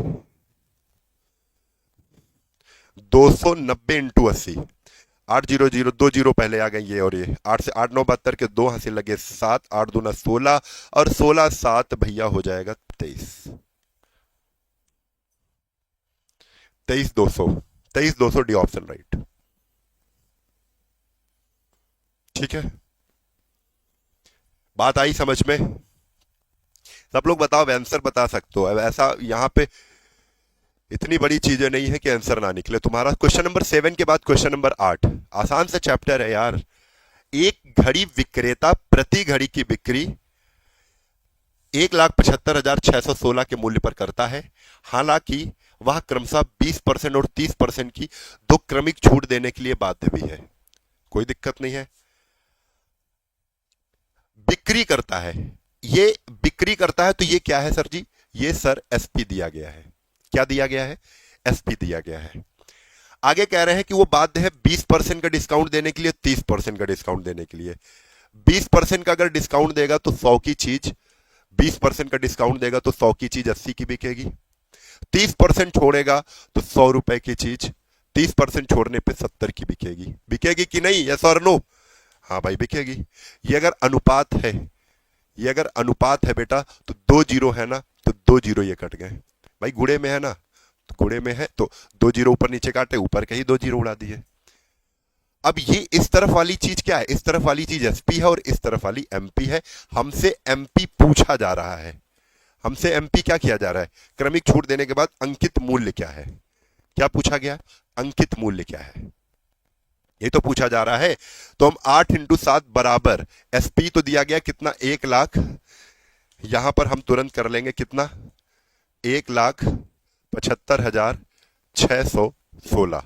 Speaker 1: 290 इंटू 80, 800, 2 जीरो पहले आ गए ये और ये। 8 से 8 9 72 के 2 हासिल लगे 7, 8 दूना 16 और 16 7 भैया हो जाएगा 23। 23,200, 23,200 डी ऑप्शन राइट। ठीक है, बात आई समझ में? सब लोग बताओ, आंसर बता सकते हो। अब ऐसा यहां पे इतनी बड़ी चीजें नहीं है कि आंसर ना निकले। तुम्हारा क्वेश्चन नंबर 7 के बाद क्वेश्चन नंबर 8, आसान सा चैप्टर है यार। एक घड़ी विक्रेता प्रति घड़ी की बिक्री 1,75,616 के मूल्य पर करता है। हालांकि वह क्रमशः 20% और 30% की दो क्रमिक छूट देने के लिए बाध्य भी है। कोई दिक्कत नहीं है, बिक्री करता है, ये बिक्री करता है। तो ये क्या है सर जी? ये सर एसपी दिया गया है। क्या दिया गया है? एसपी दिया गया है। आगे कह रहे हैं कि वो बाध्य है 20% का डिस्काउंट देने के लिए, 30% का डिस्काउंट देने के लिए। 20% का अगर डिस्काउंट देगा तो 100 की चीज, 20% का डिस्काउंट देगा तो 100 की चीज 80 की बिकेगी। 30% छोड़ेगा तो 100 रुपए की चीज 30% छोड़ने पे 70 की बिकेगी। बिकेगी कि नहीं? यस और नो? हाँ भाई बिकेगी। ये अगर अनुपात है, ये अगर अनुपात है बेटा, तो 2 जीरो है ना, तो 2 जीरो ये कट गए भाई। गुड़े में है ना, तो गुड़े में है तो 2 जीरो ऊपर नीचे काटे, ऊपर के ही 2 जीरो उड़ा दिए। अब ये इस तरफ वाली चीज क्या है? इस तरफ वाली चीज एसपी है और इस तरफ वाली एमपी है। हमसे एमपी पूछा जा रहा है। हमसे एमपी क्या किया जा रहा है? क्रमिक छूट देने के बाद अंकित मूल्य क्या है? क्या पूछा गया? अंकित मूल्य क्या है, ये तो पूछा जा रहा है। तो हम 8 इंटू 7 बराबर, एसपी तो दिया गया कितना? 1,00,000। यहां पर हम तुरंत कर लेंगे कितना? 1,75,616।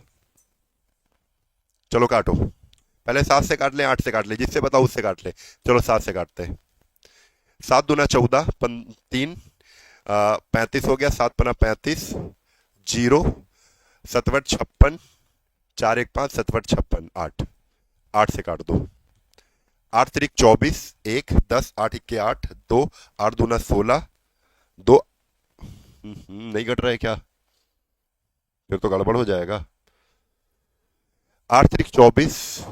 Speaker 1: चलो काटो, पहले 7 से काट लें, 8 से काट लें, जिससे बताओ उससे काट लें। चलो 7 से काटते हैं। 7 दूना 14, 3 35 हो गया, 7 पना 35, 0 सतवट 56, 4 1 5 सतवट 56, 8 8 से काट दो। 8 त्रिक 24, 1 10, 8 इक्के 8, 2 8 दूना 16, 2 नहीं कट रहा है क्या? फिर तो गड़बड़ हो जाएगा। 8 त्रिक 24,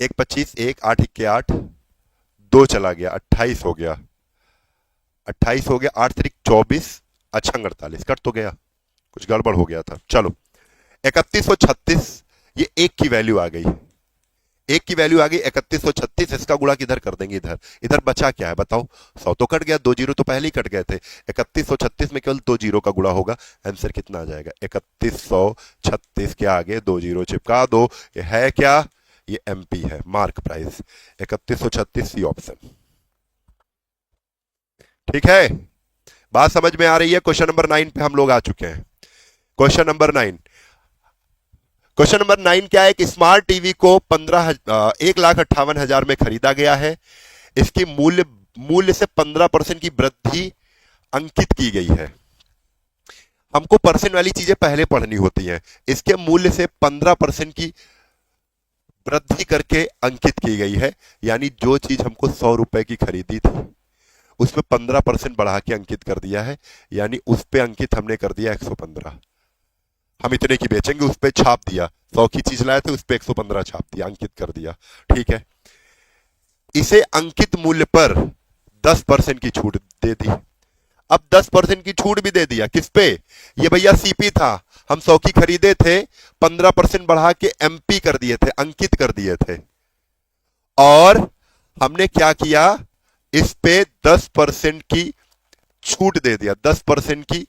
Speaker 1: 1 25, 1 8 इक्के 8, 2 चला गया, 28 हो गया, 28 हो गया। 8 त्रिक 24, अच्छा 48 कट तो गया, कुछ गड़बड़ हो गया था। चलो 3136, ये एक की वैल्यू आ गई, एक की वैल्यू आ गई 3136। इसका गुणा किधर कर देंगे? इधर। इधर बचा क्या है बताओ? 100 तो कट गया, 2 जीरो तो पहले ही कट गए थे। 3136 में केवल 2 जीरो का गुणा होगा। आंसर कितना आ जाएगा? 3136 के आगे 2 जीरो चिपका दो। ये है क्या? ये एमपी है, मार्क प्राइस। 3136 सी ऑप्शन, ठीक है। बात समझ में आ रही है? क्वेश्चन नंबर 9 पे हम लोग आ चुके हैं। Question number 9। क्वेश्चन नंबर 9 क्या है कि स्मार्ट टीवी को 1,58,000 में खरीदा गया है। इसकी मूल्य मूल्य से 15% की वृद्धि अंकित की गई है। हमको परसेंट वाली चीजें पहले पढ़नी होती हैं। इसके मूल्य से 15% की वृद्धि करके अंकित की गई है, यानी जो चीज हमको 100 रुपए की खरीदी थी उसमें 15% बढ़ा के अंकित कर दिया है, यानी उस पे अंकित हमने कर दिया 115। हम इतने की बेचेंगे उस पे छाप दिया, 100 की चीज लाए थे उस पे 115 छाप दिया, अंकित कर दिया। ठीक है, इसे अंकित मूल्य पर 10% की छूट दे दी। अब 10% की छूट भी दे दिया किस पे? ये भैया सीपी था, हम 100 की खरीदे थे, 15% बढ़ा के एमपी कर दिए थे, अंकित कर दिए थे। और हमने क्या किया, इस पे 10% की छूट दे दिया, 10% की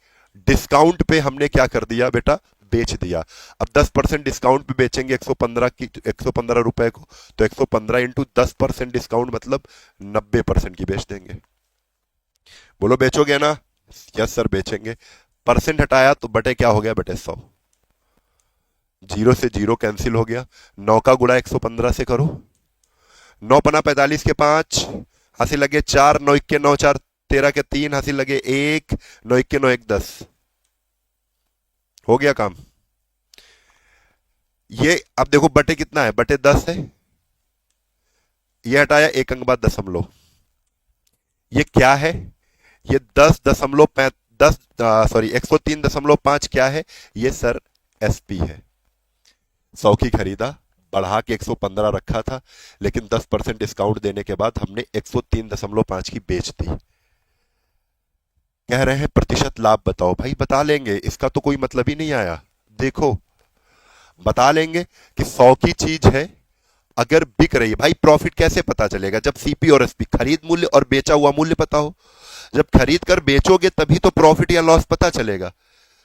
Speaker 1: डिस्काउंट पे हमने क्या कर दिया बेटा, बेच दिया। अब 10% डिस्काउंट पे बेचेंगे 115 की, 115 रुपए को, तो 115 इंटू 10% डिस्काउंट मतलब 90% की बेच देंगे। बोलो बेचोगे ना? यस सर बेचेंगे। परसेंट हटाया तो बटे क्या हो गया, बटे 100। जीरो से जीरो कैंसिल हो गया, 9 का गुणा 115 से करो, 9 पना 45 के 5, हासिल लगे 4, 9 के 9, 4 13 के 3, हासिल लगे 1, 9 के 9 1 10। हो गया काम। ये अब देखो बटे कितना है, बटे 10 है। ये हटाया, एक अंक बाद दशमलव। ये क्या है, ये 103.5 क्या है, ये सर एसपी है। 100 की खरीदा, बढ़ा के 115 रखा था, लेकिन 10% डिस्काउंट देने के बाद हमने 103.5 की बेच दी। कह रहे हैं प्रतिशत लाभ बताओ, भाई बता लेंगे, इसका तो कोई मतलब ही नहीं आया। देखो बता लेंगे कि 100 की चीज है, अगर बिक रही है, भाई प्रॉफिट कैसे पता चलेगा, जब सीपी और एसपी खरीद मूल्य और बेचा हुआ मूल्य पता हो। जब खरीद कर बेचोगे तभी तो प्रॉफिट या लॉस पता चलेगा।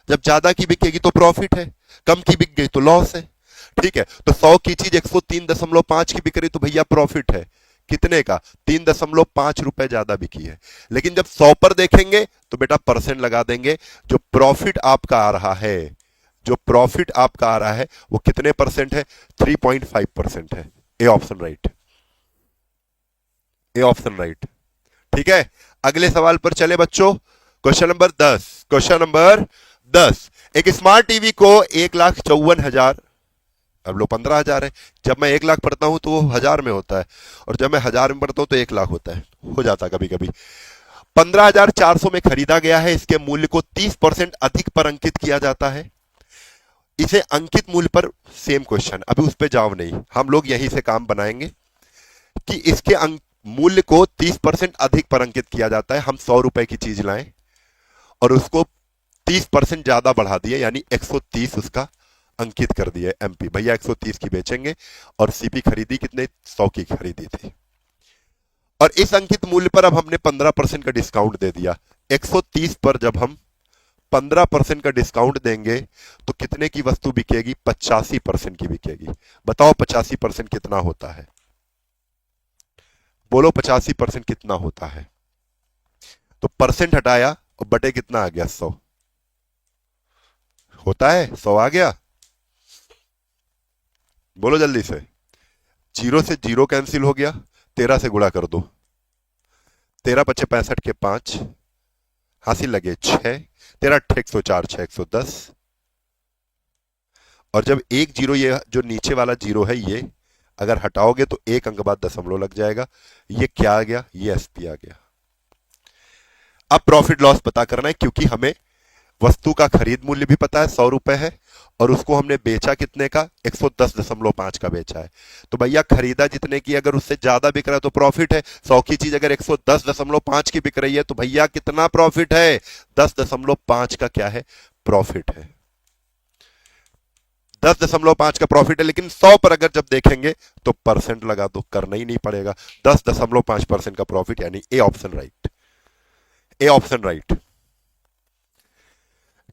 Speaker 1: जब ज्यादा की बिकेगी तो प्रॉफिट है, कम की बिक गई तो लॉस है। ठीक है, तो 100 की चीज 103.5 की बिक रही तो भैया प्रॉफिट है। कितने का? 3.5 रुपए ज्यादा बिकी है। लेकिन जब 100 पर देखेंगे तो बेटा परसेंट लगा देंगे। जो प्रॉफिट आपका आ रहा है, जो प्रॉफिट आपका आ रहा है वो कितने परसेंट है? 3.5% है। A option right, A option right. ठीक है, अगले सवाल पर चले बच्चों। Question number 10। क्वेश्चन नंबर 10, एक स्मार्ट टीवी को 1,54,000, अब लो 15,000 है। जब मैं 1 लाख पढ़ता हूं तो वो हजार में होता है, और जब मैं हजार में पढ़ता हूं तो 1 लाख होता है, हो जाता कभी कभी। 15,400 में खरीदा गया है। इसके मूल्य को 30% अधिक पर अंकित किया जाता है। इसे अंकित मूल्य पर, सेम क्वेश्चन, अभी उस पर जाओ नहीं, हम लोग यहीं से काम बनाएंगे कि इसके मूल्य को 30% अधिक पर अंकित किया जाता है। हम 100 रुपए की चीज लाएं और उसको 30% ज्यादा बढ़ा दिए, यानी 130 उसका अंकित कर दिए एमपी। भैया 130 की बेचेंगे, और सीपी खरीदी कितने? 100 की खरीदी थी। और इस अंकित मूल्य पर अब हमने 15% का डिस्काउंट दे दिया। 130 पर जब हम 15% का डिस्काउंट देंगे तो कितने की वस्तु बिकेगी? 85% की बिकेगी। बताओ 85% कितना होता है? बोलो 85% कितना होता है? तो परसेंट हटाया और बटे कितना आ गया? 100 होता है, 100 आ गया। बोलो जल्दी से। जीरो से जीरो कैंसिल हो गया, 13 से गुणा कर दो, 13 पचे 65 के 5, हासिल लगे 6, 13 अट्ठे 104, 6 110। और जब एक जीरो, ये जो नीचे वाला जीरो है ये अगर हटाओगे तो एक अंक बाद दशमलव लग जाएगा। ये क्या आ गया? ये एसपी आ गया। अब प्रॉफिट लॉस पता करना है, क्योंकि हमें वस्तु का खरीद मूल्य भी पता है 100 रुपए है, और उसको हमने बेचा कितने का? 110.5 का बेचा है। तो भैया खरीदा जितने की, अगर उससे ज्यादा बिक रहा है तो प्रॉफिट है। 100 की चीज अगर 110.5 की बिक रही है तो भैया कितना प्रॉफिट है? 10.5 का क्या है? प्रॉफिट है। 10.5 का प्रॉफिट है। लेकिन 100 पर अगर जब देखेंगे तो परसेंट लगा दो, करना ही नहीं पड़ेगा। 10.5% का प्रॉफिट, यानी A option right, A option right.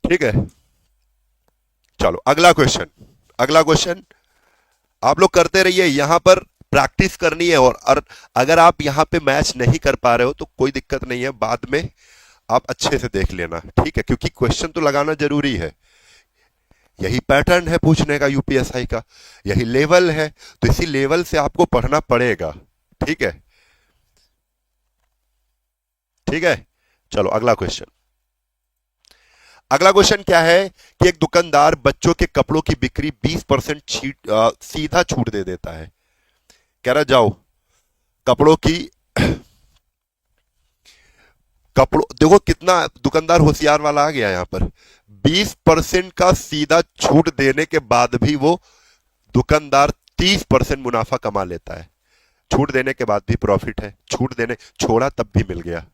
Speaker 1: ठीक है, चलो अगला क्वेश्चन। अगला क्वेश्चन आप लोग करते रहिए, यहां पर प्रैक्टिस करनी है। और अगर आप यहां पे मैच नहीं कर पा रहे हो तो कोई दिक्कत नहीं है, बाद में आप अच्छे से देख लेना, ठीक है, क्योंकि क्वेश्चन तो लगाना जरूरी है। यही पैटर्न है पूछने का यूपीएसआई का, यही लेवल है, तो इसी लेवल से आपको पढ़ना पड़ेगा। ठीक है, ठीक है। चलो अगला क्वेश्चन। अगला क्वेश्चन क्या है कि एक दुकानदार बच्चों के कपड़ों की बिक्री 20% सीधा छूट दे देता है। कह रहा जाओ कपड़ों की, कपड़ों देखो कितना दुकानदार होशियार वाला आ गया यहां पर। 20% का सीधा छूट देने के बाद भी वो दुकानदार 30% मुनाफा कमा लेता है। छूट देने के बाद भी प्रॉफिट है, छूट देने छोड़ा तब भी मिल गया।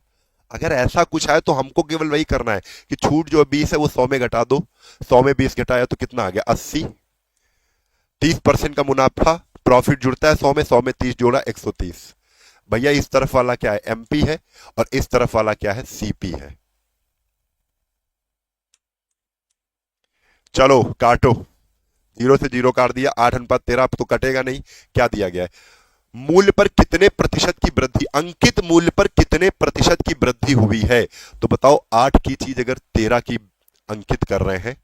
Speaker 1: अगर ऐसा कुछ है तो हमको केवल वही करना है कि छूट जो 20 है वो 100 में घटा दो। 100 में 20 घटाया तो कितना आ गया 80। 30% का मुनाफा प्रॉफिट जुड़ता है 100 में, 100 में 30 जोड़ा 130। भैया इस तरफ वाला क्या है एमपी है और इस तरफ वाला क्या है सीपी है। चलो काटो, 0 से 0 काट दिया, 8:13 तो कटेगा नहीं। क्या दिया गया है, मूल्य पर कितने प्रतिशत की वृद्धि, अंकित मूल्य पर कितने प्रतिशत की वृद्धि हुई है। तो बताओ 8 की चीज अगर 13 की अंकित कर रहे हैं,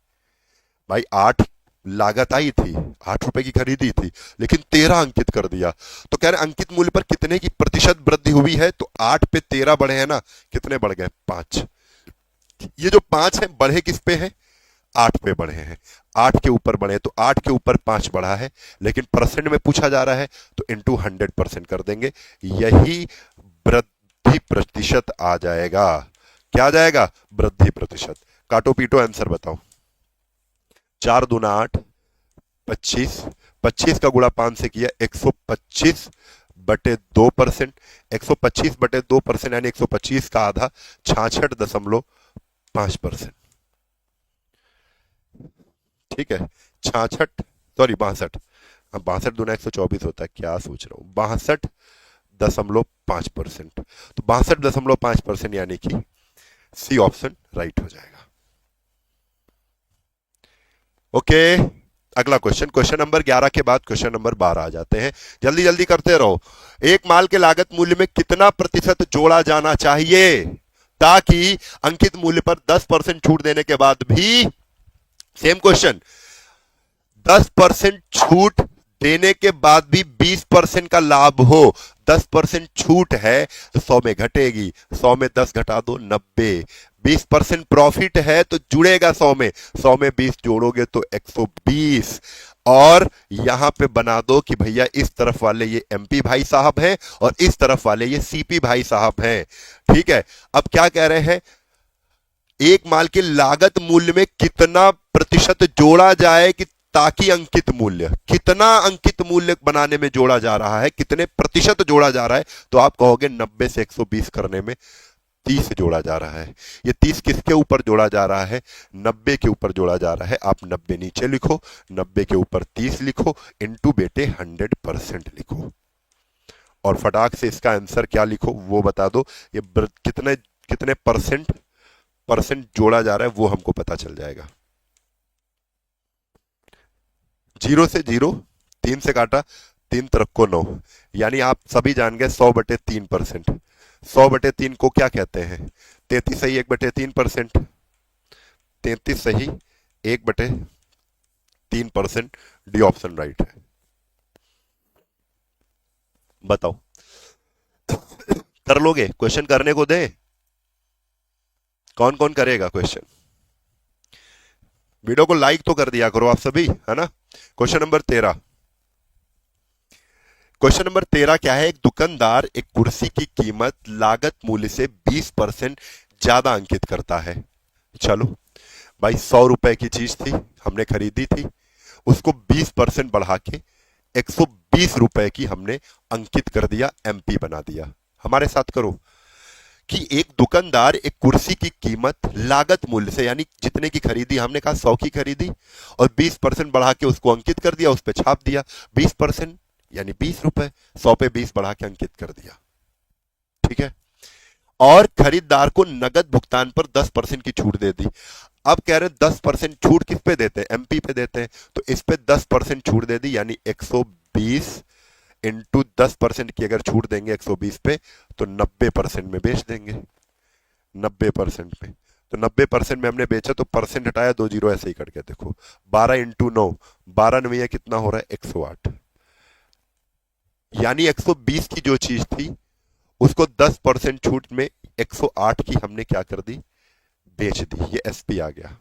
Speaker 1: भाई 8 लागत आई थी, 8 रुपए की खरीदी थी, लेकिन 13 अंकित कर दिया, तो कह रहे अंकित मूल्य पर कितने की प्रतिशत वृद्धि हुई है। तो 8 पे 13 बढ़े हैं ना, कितने बढ़ गए 5। ये जो 5 है बढ़े किस पे है, 8 पे बढ़े हैं। 8 के ऊपर बढ़े तो 8 के ऊपर 5 बढ़ा है, लेकिन परसेंट में पूछा जा रहा है तो इंटू 100% कर देंगे, यही वृद्धि प्रतिशत आ जाएगा। क्या आ जाएगा, वृद्धि प्रतिशत। काटो पीटो आंसर बताओ। 4 दूना 8, 25, 25 का गुणा 5 से किया 125 बटे 2%। 125 बटे 2% यानी 125 का आधा 66.5%। ठीक है, 66 सॉरी 62, 62 दूना 124 होता है, क्या सोच रहा हूं, 62.5%। तो 62.5% यानी कि सी ऑप्शन राइट हो जाएगा। ओके, अगला क्वेश्चन, क्वेश्चन नंबर 11 के बाद क्वेश्चन नंबर 12 आ जाते हैं। जल्दी जल्दी करते रहो। एक माल के लागत मूल्य में कितना प्रतिशत जोड़ा जाना चाहिए ताकि अंकित मूल्य पर 10% छूट देने के बाद भी, सेम क्वेश्चन, 10% छूट देने के बाद भी 20% का लाभ हो। 10% छूट है तो 100 में घटेगी, 100 में 10 घटा दो 90। 20% प्रॉफिट है तो जुड़ेगा 100 में, 100 में 20 जोड़ोगे तो 120। और यहां पे बना दो कि भैया इस तरफ वाले ये एमपी भाई साहब हैं और इस तरफ वाले ये सीपी भाई साहब हैं। ठीक है, अब क्या कह रहे हैं, एक माल के लागत मूल्य में कितना प्रतिशत जोड़ा जाए कि ताकि अंकित मूल्य, कितना अंकित मूल्य बनाने में जोड़ा जा रहा है, कितने प्रतिशत जोड़ा जा रहा है। तो आप कहोगे 90 से 120 करने में 30 जोड़ा जा रहा है। ये 30 किसके ऊपर जोड़ा जा रहा है, 90 के ऊपर जोड़ा जा रहा है। आप 90 नीचे लिखो, 90 के ऊपर 30 लिखो, इंटू बेटे 100% लिखो, और फटाक से इसका आंसर क्या लिखो वो बता दो। ये कितने कितने परसेंट जोड़ा जा रहा है वो हमको पता चल जाएगा। 0 से 0, 3 से काटा, 3 तरफ को 9, यानी आप सभी जान गए 100/3%। 100/3 को क्या कहते हैं, 33 सही 1/3%। 33 सही 1/3%, डी ऑप्शन राइट है। बताओ कर लोगे, क्वेश्चन करने को दे, कौन कौन करेगा क्वेश्चन। वीडियो को लाइक तो कर दिया करो आप सभी, है ना। क्वेश्चन नंबर 13, क्वेश्चन नंबर 13 क्या है, एक दुकानदार एक कुर्सी की कीमत लागत मूल्य से 20% ज्यादा अंकित करता है। चलो भाई 100 रुपए की चीज थी, हमने खरीदी थी, उसको 20% बढ़ा के 120 रुपए की हमने अंकित कर दिया, एमपी बना दिया। हमारे साथ करो कि एक दुकानदार एक कुर्सी की कीमत लागत मूल्य से, यानी जितने की खरीदी, हमने कहा 100 की खरीदी और 20% बढ़ा के उसको अंकित कर दिया, उस पर छाप दिया 20% यानी 20 रुपए, 100 पे 20 बढ़ा के अंकित कर दिया। ठीक है, और खरीदार को नगद भुगतान पर 10% की छूट दे दी। अब कह रहे 10% छूट किस पे देते हैं, एमपी पे देते हैं, तो इस पे 10% छूट दे दी, यानी 120 इंटू 10% की अगर छूट देंगे 120 पे तो 90% में बेच देंगे। 90% में। तो 90% में हमने बेचा तो परसेंट हटाया, 2 जीरो ऐसे ही कट गया। देखो 12 इंटू 9, 12 नवैया कितना हो रहा है? 108। यानी 120 की जो चीज थी उसको 10% छूट में 108 की हमने क्या कर दी? बेच दी। ये एसपी आ गया।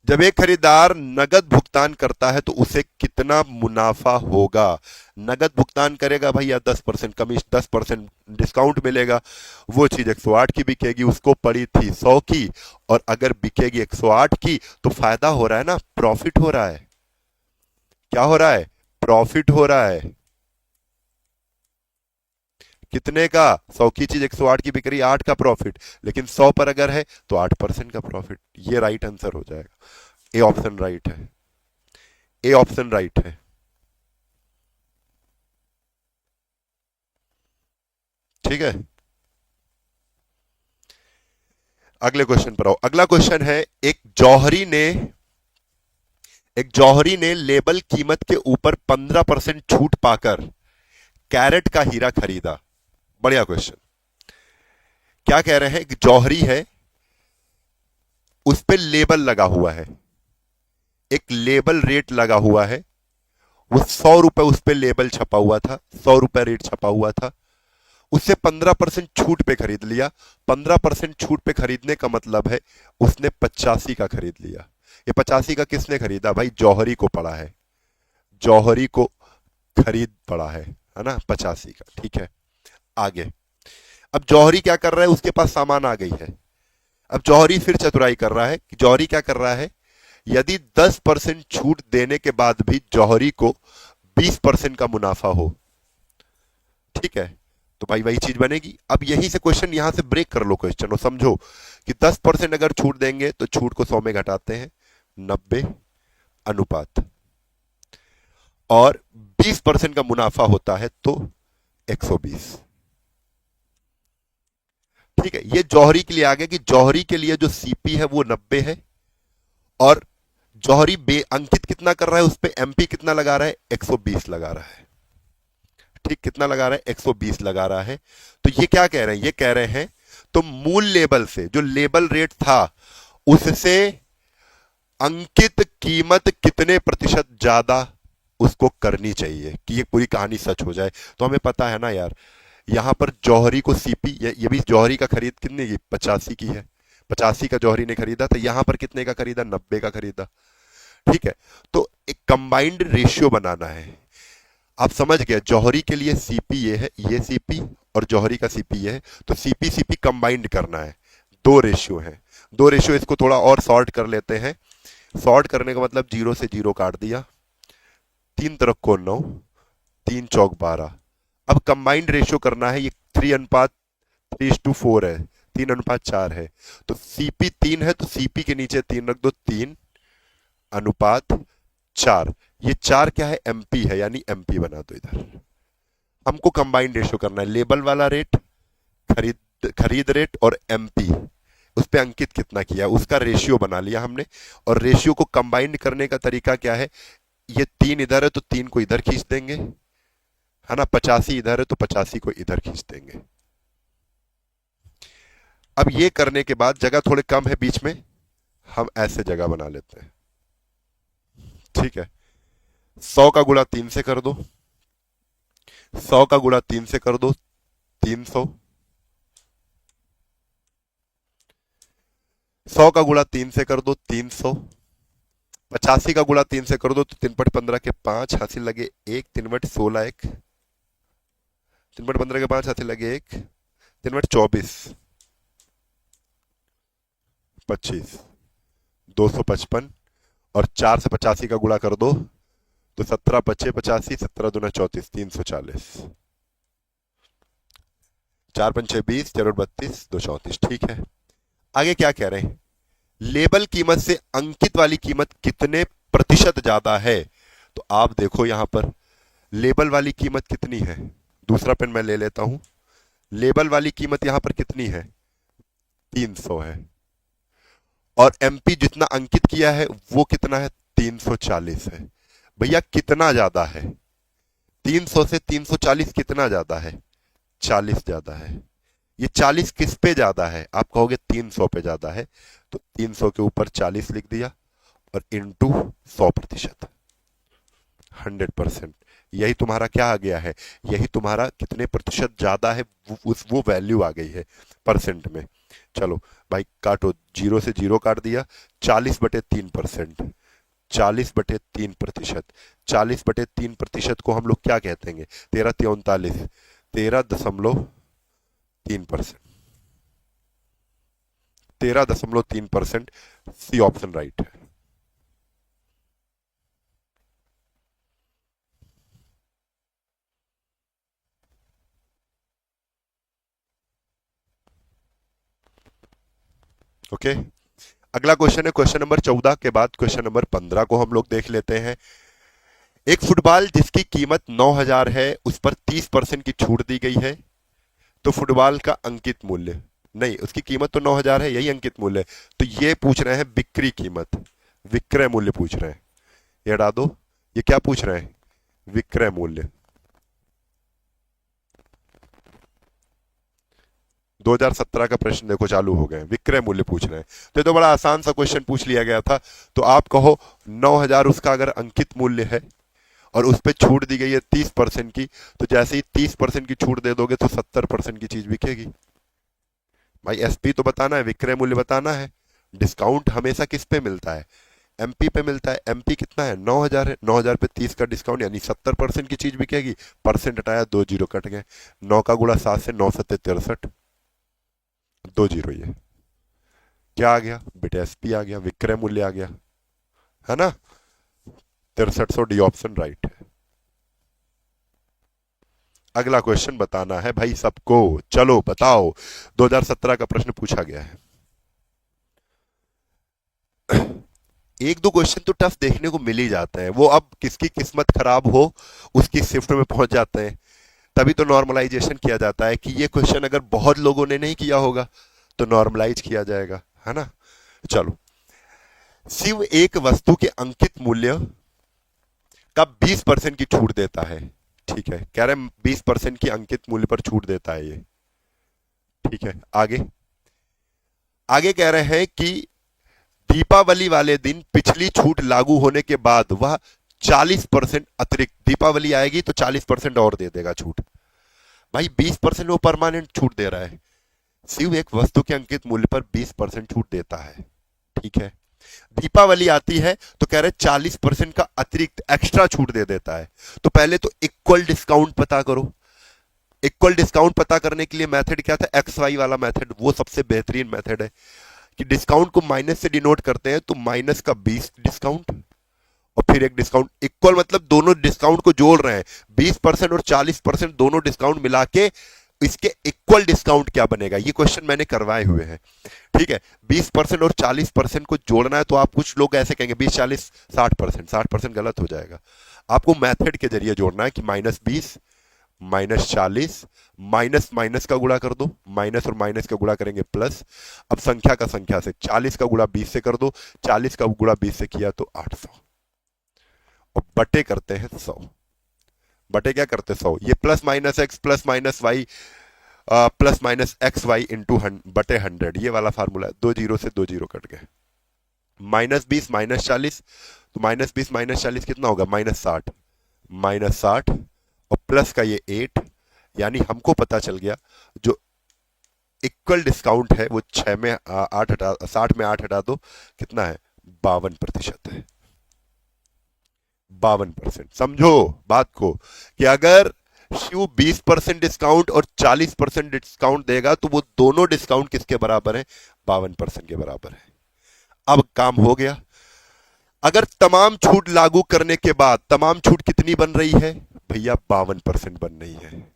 Speaker 1: जब एक खरीदार नगद भुगतान करता है तो उसे कितना मुनाफा होगा? नगद भुगतान करेगा भैया 10% कमीशन, 10% डिस्काउंट मिलेगा। वो चीज 108 की बिकेगी, उसको पड़ी थी 100 की, और अगर बिकेगी 108 की तो फायदा हो रहा है ना, प्रॉफिट हो रहा है। क्या हो रहा है? प्रॉफिट हो रहा है। कितने का? 100 की चीज 108 की बिक रही, 8 का प्रॉफिट। लेकिन 100 पर अगर है तो 8% का प्रॉफिट। ये राइट आंसर हो जाएगा। ए ऑप्शन राइट है। ए ऑप्शन राइट है। ठीक है, अगले क्वेश्चन पर आओ। अगला क्वेश्चन है, एक जौहरी ने लेबल कीमत के ऊपर 15% छूट पाकर कैरेट का हीरा खरीदा। बढ़िया क्वेश्चन। क्या कह रहे हैं? कि जौहरी है, उस पे लेबल लगा हुआ है, एक लेबल रेट लगा हुआ है। वो 100 रुपए उस पे लेबल छपा हुआ था, 100 रुपए रेट छपा हुआ था। उससे 15% छूट पे खरीद लिया। 15% छूट पे खरीदने का मतलब है उसने 85 का खरीद लिया। ये 85 का किसने खरीदा भाई? जौहरी को पड़ा है, जौहरी को खरीद पड़ा है ना, 85 का। ठीक है, आगे। अब जौहरी क्या कर रहा है? उसके पास सामान आ गई है। अब जौहरी फिर चतुराई कर रहा है कि जौहरी क्या कर रहा है, यदि 10% छूट देने के बाद भी जौहरी को 20% का मुनाफा हो, ठीक है, तो भाई वही चीज बनेगी। अब यहीं से क्वेश्चन, यहां से ब्रेक कर लो क्वेश्चन और समझो कि 10% अगर छूट देंगे तो छूट को 100 में घटाते हैं, 90 अनुपात, और 20% का मुनाफा होता है तो 120। ठीक है, ये जौहरी के लिए आ गया कि जौहरी के लिए जो सीपी है वो 90 है, और जौहरी बे अंकित कितना कर रहा है उस पे? एमपी कितना लगा रहा है? 120 लगा रहा है। ठीक, कितना लगा रहा है? 120 लगा रहा है। तो ये क्या कह रहे हैं? ये कह रहे हैं तो मूल लेबल से, जो लेबल रेट था उससे अंकित कीमत कितने प्रतिशत ज्यादा उसको करनी चाहिए कि ये पूरी कहानी सच हो जाए। तो हमें पता है ना यार, यहां पर जौहरी को सीपी, ये भी जौहरी का खरीद कितने की? 85 की है। 85 का जौहरी ने खरीदा, तो यहां पर कितने का खरीदा? 90 का खरीदा। ठीक है, तो एक कंबाइंड रेशियो बनाना है। आप समझ गए, जौहरी के लिए सीपी ये है, ये सीपी, और जौहरी का सीपी ये है। तो सीपी सीपी कंबाइंड करना है। दो रेशियो है, दो रेशियो। इसको थोड़ा और सॉर्ट कर लेते हैं। सॉर्ट करने का मतलब 0 से 0 काट दिया, 3 तरफ को 9, 3 चौक 12। अब कंबाइंड रेशियो करना है, ये 3:3:4 है, 3:4 है। तो सीपी 3 है तो सीपी के नीचे 3 रख दो, 3:4। ये 4 क्या है? एमपी है, यानी एमपी बना दो इधर। हमको कंबाइंड रेशियो करना है, लेबल वाला रेट, खरीद खरीद रेट, और एमपी, उस पे अंकित कितना किया उसका रेशियो बना लिया हमने। और रेशियो को कंबाइंड करने का तरीका क्या है? ये 3 इधर है तो 3 को इधर खींच देंगे, है ना। 85 इधर है तो 85 को इधर खींच देंगे। अब ये करने के बाद, जगह थोड़े कम है बीच में, हम ऐसे जगह बना लेते हैं। ठीक है, 100 का गुणा 3 से कर दो, 100 का गुणा 3 से कर दो 300, 100 का गुणा 3 से कर दो 300, 85 का गुणा 3 से कर दो तो 3/15 के 5 हासिल लगे 1, 3/16 1, 3/15 के 5 हासिल लगे 1, 3/24 25, 255, और 4 से 85 का गुणा कर दो तो 17 पचे 85, 17 दूना 34, 340, 4 पंचे 20, 4 32, 2 34। ठीक है, आगे क्या कह रहे हैं? लेबल कीमत से अंकित वाली कीमत कितने प्रतिशत ज्यादा है? तो आप देखो यहां पर लेबल वाली कीमत कितनी है। दूसरा पेन मैं ले लेता हूं। लेबल वाली कीमत यहां पर कितनी है? 300 है, और एमपी जितना अंकित किया है वो कितना है? 340 है। भैया कितना ज्यादा है? 300 से 340 कितना ज्यादा है? 40 ज्यादा है। ये 40 किस पे ज्यादा है? आप कहोगे 300 पे ज्यादा है, तो 300 के ऊपर 40 लिख दिया और इंटू 100%, 100%। यही तुम्हारा क्या आ गया है? यही तुम्हारा कितने प्रतिशत ज्यादा है, वो वैल्यू आ गई है परसेंट में। चलो भाई काटो, जीरो से जीरो काट दिया, 40/3%, 40/3%, 40/3% को हम लोग क्या कहते हैं? 13×3 = 13.3%, 13.3%। सी ऑप्शन राइट है। ओके, अगला क्वेश्चन है क्वेश्चन नंबर 14 के बाद क्वेश्चन नंबर 15 को हम लोग देख लेते हैं। एक फुटबॉल जिसकी कीमत 9,000 है, उस पर 30% की छूट दी गई है, तो फुटबॉल का अंकित मूल्य, नहीं उसकी कीमत तो 9,000 है, यही अंकित मूल्य है, तो ये पूछ रहे हैं बिक्री कीमत, विक्रय मूल्य पूछ रहे हैं। ये हटा दो, ये क्या पूछ रहे हैं? विक्रय मूल्य। 2017 का प्रश्न देखो चालू हो गए, विक्रय मूल्य पूछ रहे हैं। तो बड़ा आसान सा क्वेश्चन पूछ लिया गया था। तो आप कहो 9,000 उसका अगर अंकित मूल्य है और उस पर छूट दी गई है 30% की, तो जैसे ही 30% की छूट दे दोगे तो 70% की चीज बिकेगी। भाई एसपी तो बताना है, विक्रय मूल्य बताना है। डिस्काउंट हमेशा किस पे मिलता है? एमपी पे मिलता है। एमपी कितना है? 9,000 है, 9,000 पे 30 का डिस्काउंट यानी 70% की चीज बिकेगी। परसेंट हटाया, 2 जीरो कट गए। 9 का गुणा 7 से 9×7 = 63, 2 जीरो। ये क्या आ गया बेटा? एसपी आ गया, विक्रय मूल्य आ गया, है ना? 6300, डी ऑप्शन राइट है। अगला क्वेश्चन बताना है भाई सबको, चलो बताओ। 2017 का प्रश्न पूछा गया है। एक दो क्वेश्चन तो टफ देखने को मिल ही जाते हैं, वो अब किसकी किस्मत खराब हो उसकी शिफ्ट में पहुंच जाते हैं, तभी तो नॉर्मलाइजेशन किया जाता है कि ये क्वेश्चन अगर बहुत लोगों ने नहीं किया होगा तो नॉर्मलाइज किया जाएगा, है ना? चलो, शिव एक वस्तु के अंकित मूल्य का 20% की छूट देता है। ठीक है, कह रहे हैं 20% की अंकित मूल्य पर छूट देता है ये। ठीक है, आगे आगे कह रहे हैं कि दीपावली वाले दिन पिछली छूट लागू होने के बाद वह 40% अतिरिक्त, दीपावली आएगी तो 40% और दे देगा छूट। भाई 20% वो परमानेंट छूट दे रहा है। शिव एक वस्तु के अंकित मूल्य पर 20% छूट देता है। ठीक है, दीपावली आती है तो कह रहे 40% का अतिरिक्त एक्स्ट्रा छूट दे देता है। तो पहले तो इक्वल डिस्काउंट पता करो। इक्वल डिस्काउंट पता करने के लिए मेथड क्या था? एक्स वाई वाला मेथड, वो सबसे बेहतरीन मेथड है कि डिस्काउंट को माइनस से डिनोट करते हैं, तो माइनस का 20 डिस्काउंट और फिर एक डिस्काउंट। इक्वल मतलब दोनों डिस्काउंट को जोड़ रहे हैं, 20% और 40% दोनों डिस्काउंट मिला के इसके इक्वल डिस्काउंट क्या बनेगा, ये क्वेश्चन मैंने करवाए हुए हैं। ठीक है, 20% और 40% को जोड़ना है, तो आप कुछ लोग ऐसे कहेंगे 20 40 60%, 60% गलत हो जाएगा। आपको मेथड के जरिए जोड़ना है कि -20 -40, माइनस माइनस का गुणा कर दो, माइनस और माइनस का गुणा करेंगे प्लस। अब संख्या का संख्या से 40 का गुणा 20 से कर दो, 40 का गुणा 20 से किया तो 800, और बटे करते हैं 100। बटे क्या करते 100, ये plus minus x plus minus y plus minus x y into बटे 100, ये वाला फार्मूला है। 2 जीरो से 2 जीरो कट गए। -20 -40, तो -20 -40 कितना होगा? -60, -60 और प्लस का ये 8, यानी हमको पता चल गया जो इक्वल डिस्काउंट है वो 6 में 8 हटा, 60 में 8 हटा दो, कितना है? 52% है। 52%। समझो बात को कि अगर शिव 20% डिस्काउंट और 40% डिस्काउंट देगा तो वो दोनों डिस्काउंट किसके बराबर है? 52% के बराबर है। अब काम हो गया। अगर तमाम छूट लागू करने के बाद तमाम छूट कितनी बन रही है भैया? 52% बन रही है।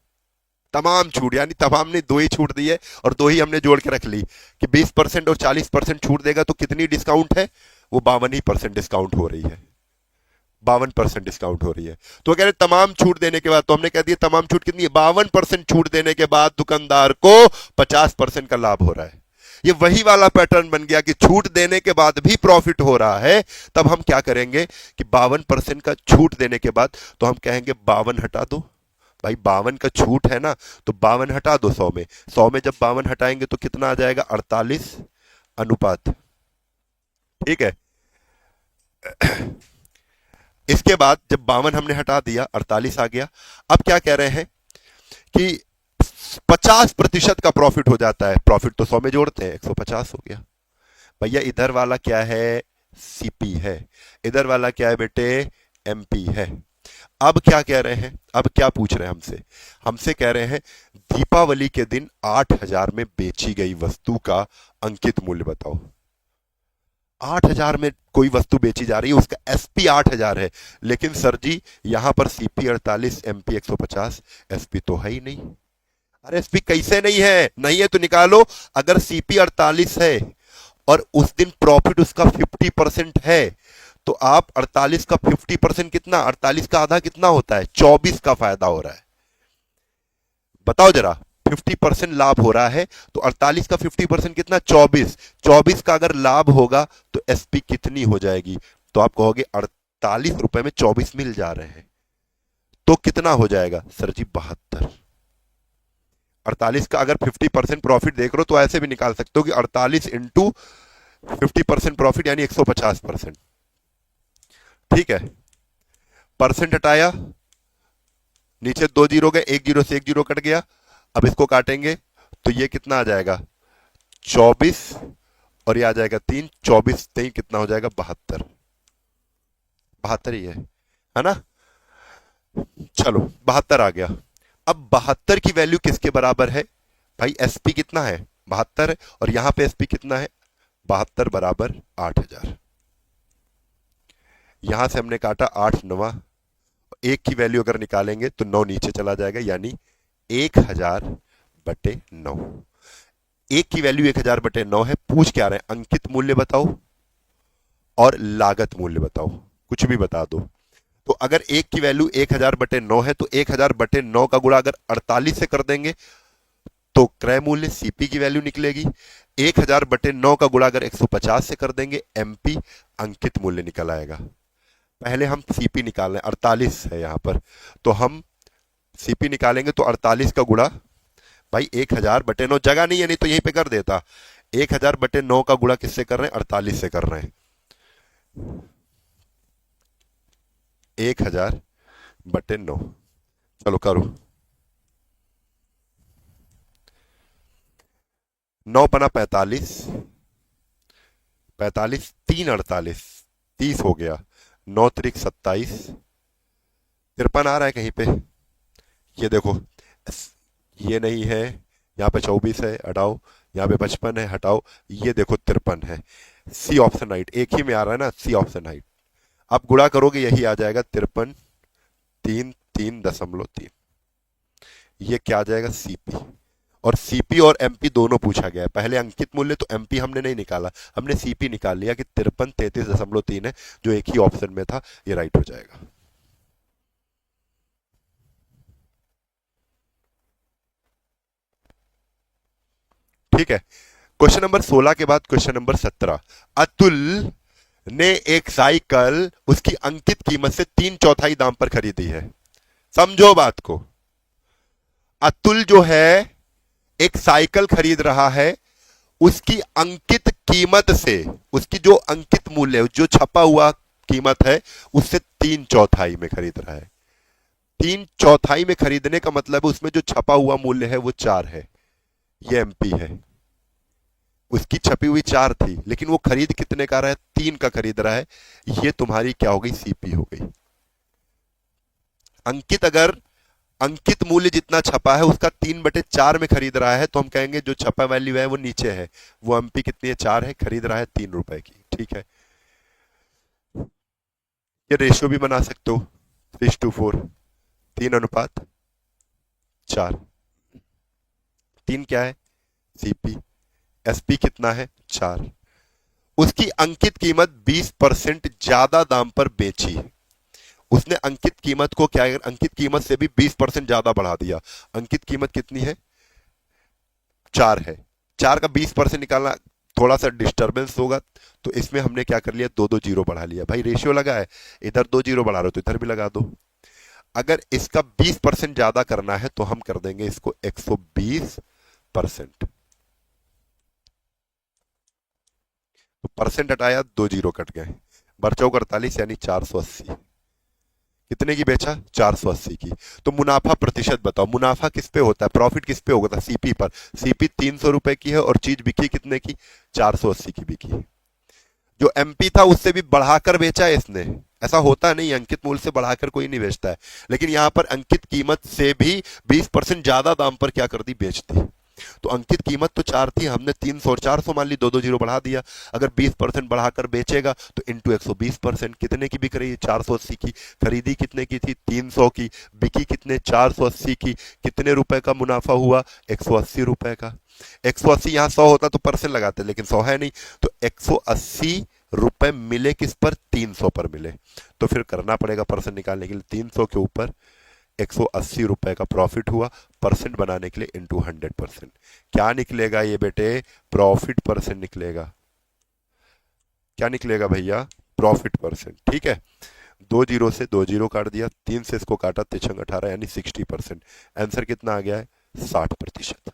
Speaker 1: तमाम छूट यानी तमाम ने 2 ही छूट दी है और 2 ही हमने जोड़ के रख ली कि 20% और 40% छूट देगा तो कितनी डिस्काउंट है? वो 52% डिस्काउंट हो रही है। 52% डिस्काउंट हो रही है। तो कह रहे तमाम छूट देने के बाद, तो हमने कह दिया तमाम छूट कितनी है? 52% छूट देने के बाद दुकानदार को 50% का लाभ हो रहा है। ये वही वाला पैटर्न बन गया कि छूट देने के बाद भी प्रॉफिट हो रहा है। तब हम क्या करेंगे कि 52% का छूट देने के बाद तो हम कहेंगे 52 हटा दो, भाई 52 का छूट है ना, तो 52 हटा दो 100 में, 100 में जब 52 हटाएंगे तो कितना आ जाएगा, 48 अनुपात। ठीक है। इसके बाद जब 52 हमने हटा दिया, 48 आ गया। अब क्या कह रहे हैं कि 50% का प्रॉफिट हो जाता है। प्रॉफिट तो 100 में जोड़ते हैं, 150 हो गया। भैया इधर वाला क्या है, सीपी है। इधर वाला क्या है बेटे, एमपी है। अब क्या कह रहे हैं, अब क्या पूछ रहे हैं हमसे, हमसे कह रहे हैं दीपावली के दिन 8000 में बेची गई वस्तु का अंकित मूल्य बताओ। 8000 में कोई वस्तु बेची जा रही है, उसका एसपी 8000 है, लेकिन सर जी यहां पर सीपी 48, एमपी 150, एसपी तो है ही नहीं। अरे एसपी कैसे नहीं है, नहीं है तो निकालो। अगर सीपी 48 है और उस दिन प्रॉफिट उसका 50% है, तो आप 48 का 50% कितना, 48 का आधा कितना होता है, 24 का फायदा हो रहा है। बताओ जरा, 50% लाभ हो रहा है, तो 48 का 50% कितना, 24। 24 का अगर लाभ होगा तो एसपी कितनी हो जाएगी, तो आप कहोगे 48 रुपए में 24 मिल जा रहे हैं, तो कितना हो जाएगा सर जी, 72। 48 का अगर 50% प्रॉफिट देख रहे हो तो ऐसे भी निकाल सकते हो कि 48 इंटू 50% प्रॉफिट यानी 150%। ठीक है, परसेंट हटाया, नीचे 2 जीरो गए, 1 जीरो से 1 जीरो कट गया। अब इसको काटेंगे तो ये कितना आ जाएगा, 24, और ये आ जाएगा 3, 24 3 कितना हो जाएगा, 72। 72 ही है ना। चलो 72 आ गया। अब 72 की वैल्यू किसके बराबर है, भाई एसपी कितना है, 72 है, और यहां पे एसपी कितना है, 72 बराबर 8000। यहां से हमने काटा 8 नवा, एक की वैल्यू अगर निकालेंगे तो 9 नीचे चला जाएगा, यानी 1000/9। एक की वैल्यू 1000/9 है। पूछ क्या रहे हैं, अंकित मूल्य बताओ और लागत मूल्य बताओ, कुछ भी बता दो। तो अगर एक की वैल्यू 1000/9 है, तो 1000/9 का गुणा अगर 48 से कर देंगे तो क्रय मूल्य सीपी की वैल्यू निकलेगी। 1000/9 का गुणा अगर 150 से कर देंगे, एमपी अंकित मूल्य निकल आएगा। पहले हम सीपी निकाल रहे हैं, 48 है यहां पर, तो हम सीपी निकालेंगे तो 48 का गुणा, भाई 1000/9 जगह नहीं है, नहीं तो यहीं पे कर देता। 1000/9 का गुणा किससे कर रहे हैं, 48 से कर रहे हैं। 1000/9, चलो करो। 9 पना 45, 45 3 48, 30 हो गया। 9 त्रिक 27, 53 आ रहा है कहीं पे, ये देखो, ये नहीं है, यहाँ पे 24 है, हटाओ। यहाँ पे 55 है, हटाओ। ये देखो 53 है। सी ऑप्शन राइट, एक ही में आ रहा है ना, सी ऑप्शन राइट। आप गुणा करोगे यही आ जाएगा, 53 3 3.3। ये क्या आ जाएगा, सीपी। और सीपी और एमपी दोनों पूछा गया है। पहले अंकित मूल्य तो एमपी हमने नहीं निकाला, हमने सीपी निकाल लिया कि 53 33.3 है, जो एक ही ऑप्शन में था, ये राइट हो जाएगा। ठीक है। क्वेश्चन नंबर 16 के बाद क्वेश्चन नंबर 17। अतुल ने एक साइकिल उसकी अंकित कीमत से 3/4 दाम पर खरीदी है। समझो बात को, अतुल जो है एक साइकिल खरीद रहा है, उसकी अंकित कीमत से, उसकी जो अंकित मूल्य है, जो छपा हुआ कीमत है, उससे 3/4 में खरीद रहा है। 3/4 में खरीदने का मतलब है उसमें जो छपा हुआ मूल्य है वो 4 है, ये एमपी है। उसकी छपी हुई 4 थी, लेकिन वो खरीद कितने का रहा है, 3 का खरीद रहा है। ये तुम्हारी क्या हो गई, सीपी हो गई। अंकित, अगर अंकित मूल्य जितना छपा है उसका 3/4 में खरीद रहा है, तो हम कहेंगे जो छपा वैल्यू है वो नीचे है। वो एमपी कितनी है, 4 है, खरीद रहा है 3 रुपए की। ठीक है, ये रेशियो भी बना सकते हो, 3:4, 3:4। 3 क्या है, सीपी। एसपी कितना है, 4। उसकी अंकित कीमत 20% ज्यादा दाम पर बेची। उसने अंकित कीमत को क्या, अंकित कीमत से भी 20% ज्यादा बढ़ा दिया। अंकित कीमत कितनी है, 4 है। 4 का 20% निकालना थोड़ा सा डिस्टरबेंस होगा, तो इसमें हमने क्या कर लिया, 2 2 जीरो बढ़ा लिया। भाई रेशियो लगा है, इधर 2 जीरो बढ़ा रहे हो तो इधर भी लगा दो। अगर इसका 20% ज्यादा करना है तो हम कर देंगे इसको 120%। तो परसेंट हटाया, 2 जीरो कट गए, बरचौक 48 यानी 480। कितने की बेचा? 480 की। तो मुनाफा प्रतिशत बताओ, मुनाफा किस पे होता है, प्रॉफिट किस पे होगा? सीपी पर। सीपी 300 रुपए की है और चीज बिकी कितने की? 480 की बिकी। जो एमपी था उससे भी बढ़ाकर बेचा है इसने। ऐसा होता नहीं, अंकित मूल्य से बढ़ाकर कोई नहीं बेचता है, लेकिन यहां पर अंकित कीमत से भी 20% ज्यादा दाम पर क्या कर दी? बेच दी। तो अंकित कीमत तो 4 थी, हमने 300 और 400 मान ली, दो दो जीरो बढ़ा दिया। अगर 20% बढ़ाकर बेचेगा तो इंटू 120%। कितने की बिक रही है? 480 की। खरीदी कितने की थी? 300 की। बिकी कितने? 480 की। कितने रुपए का मुनाफा हुआ? 180 रुपए का। 180, यहां 100 होता तो परसेंट लगाते, लेकिन 100 है नहीं, तो 180 रुपए मिले किस पर? 300 पर मिले। तो फिर करना पड़ेगा परसेंट निकालने के लिए, 300 के ऊपर 180 रुपए का प्रॉफिट हुआ, परसेंट बनाने के लिए इंटू 100%। क्या निकलेगा ये बेटे? प्रॉफिट परसेंट निकलेगा। क्या निकलेगा भैया? Profit percent. ठीक है, 2 जीरो से 2 जीरो काट दिया, 3 से इसको काटा, 3 18 यानी 60%। आंसर कितना आ गया है? 60%।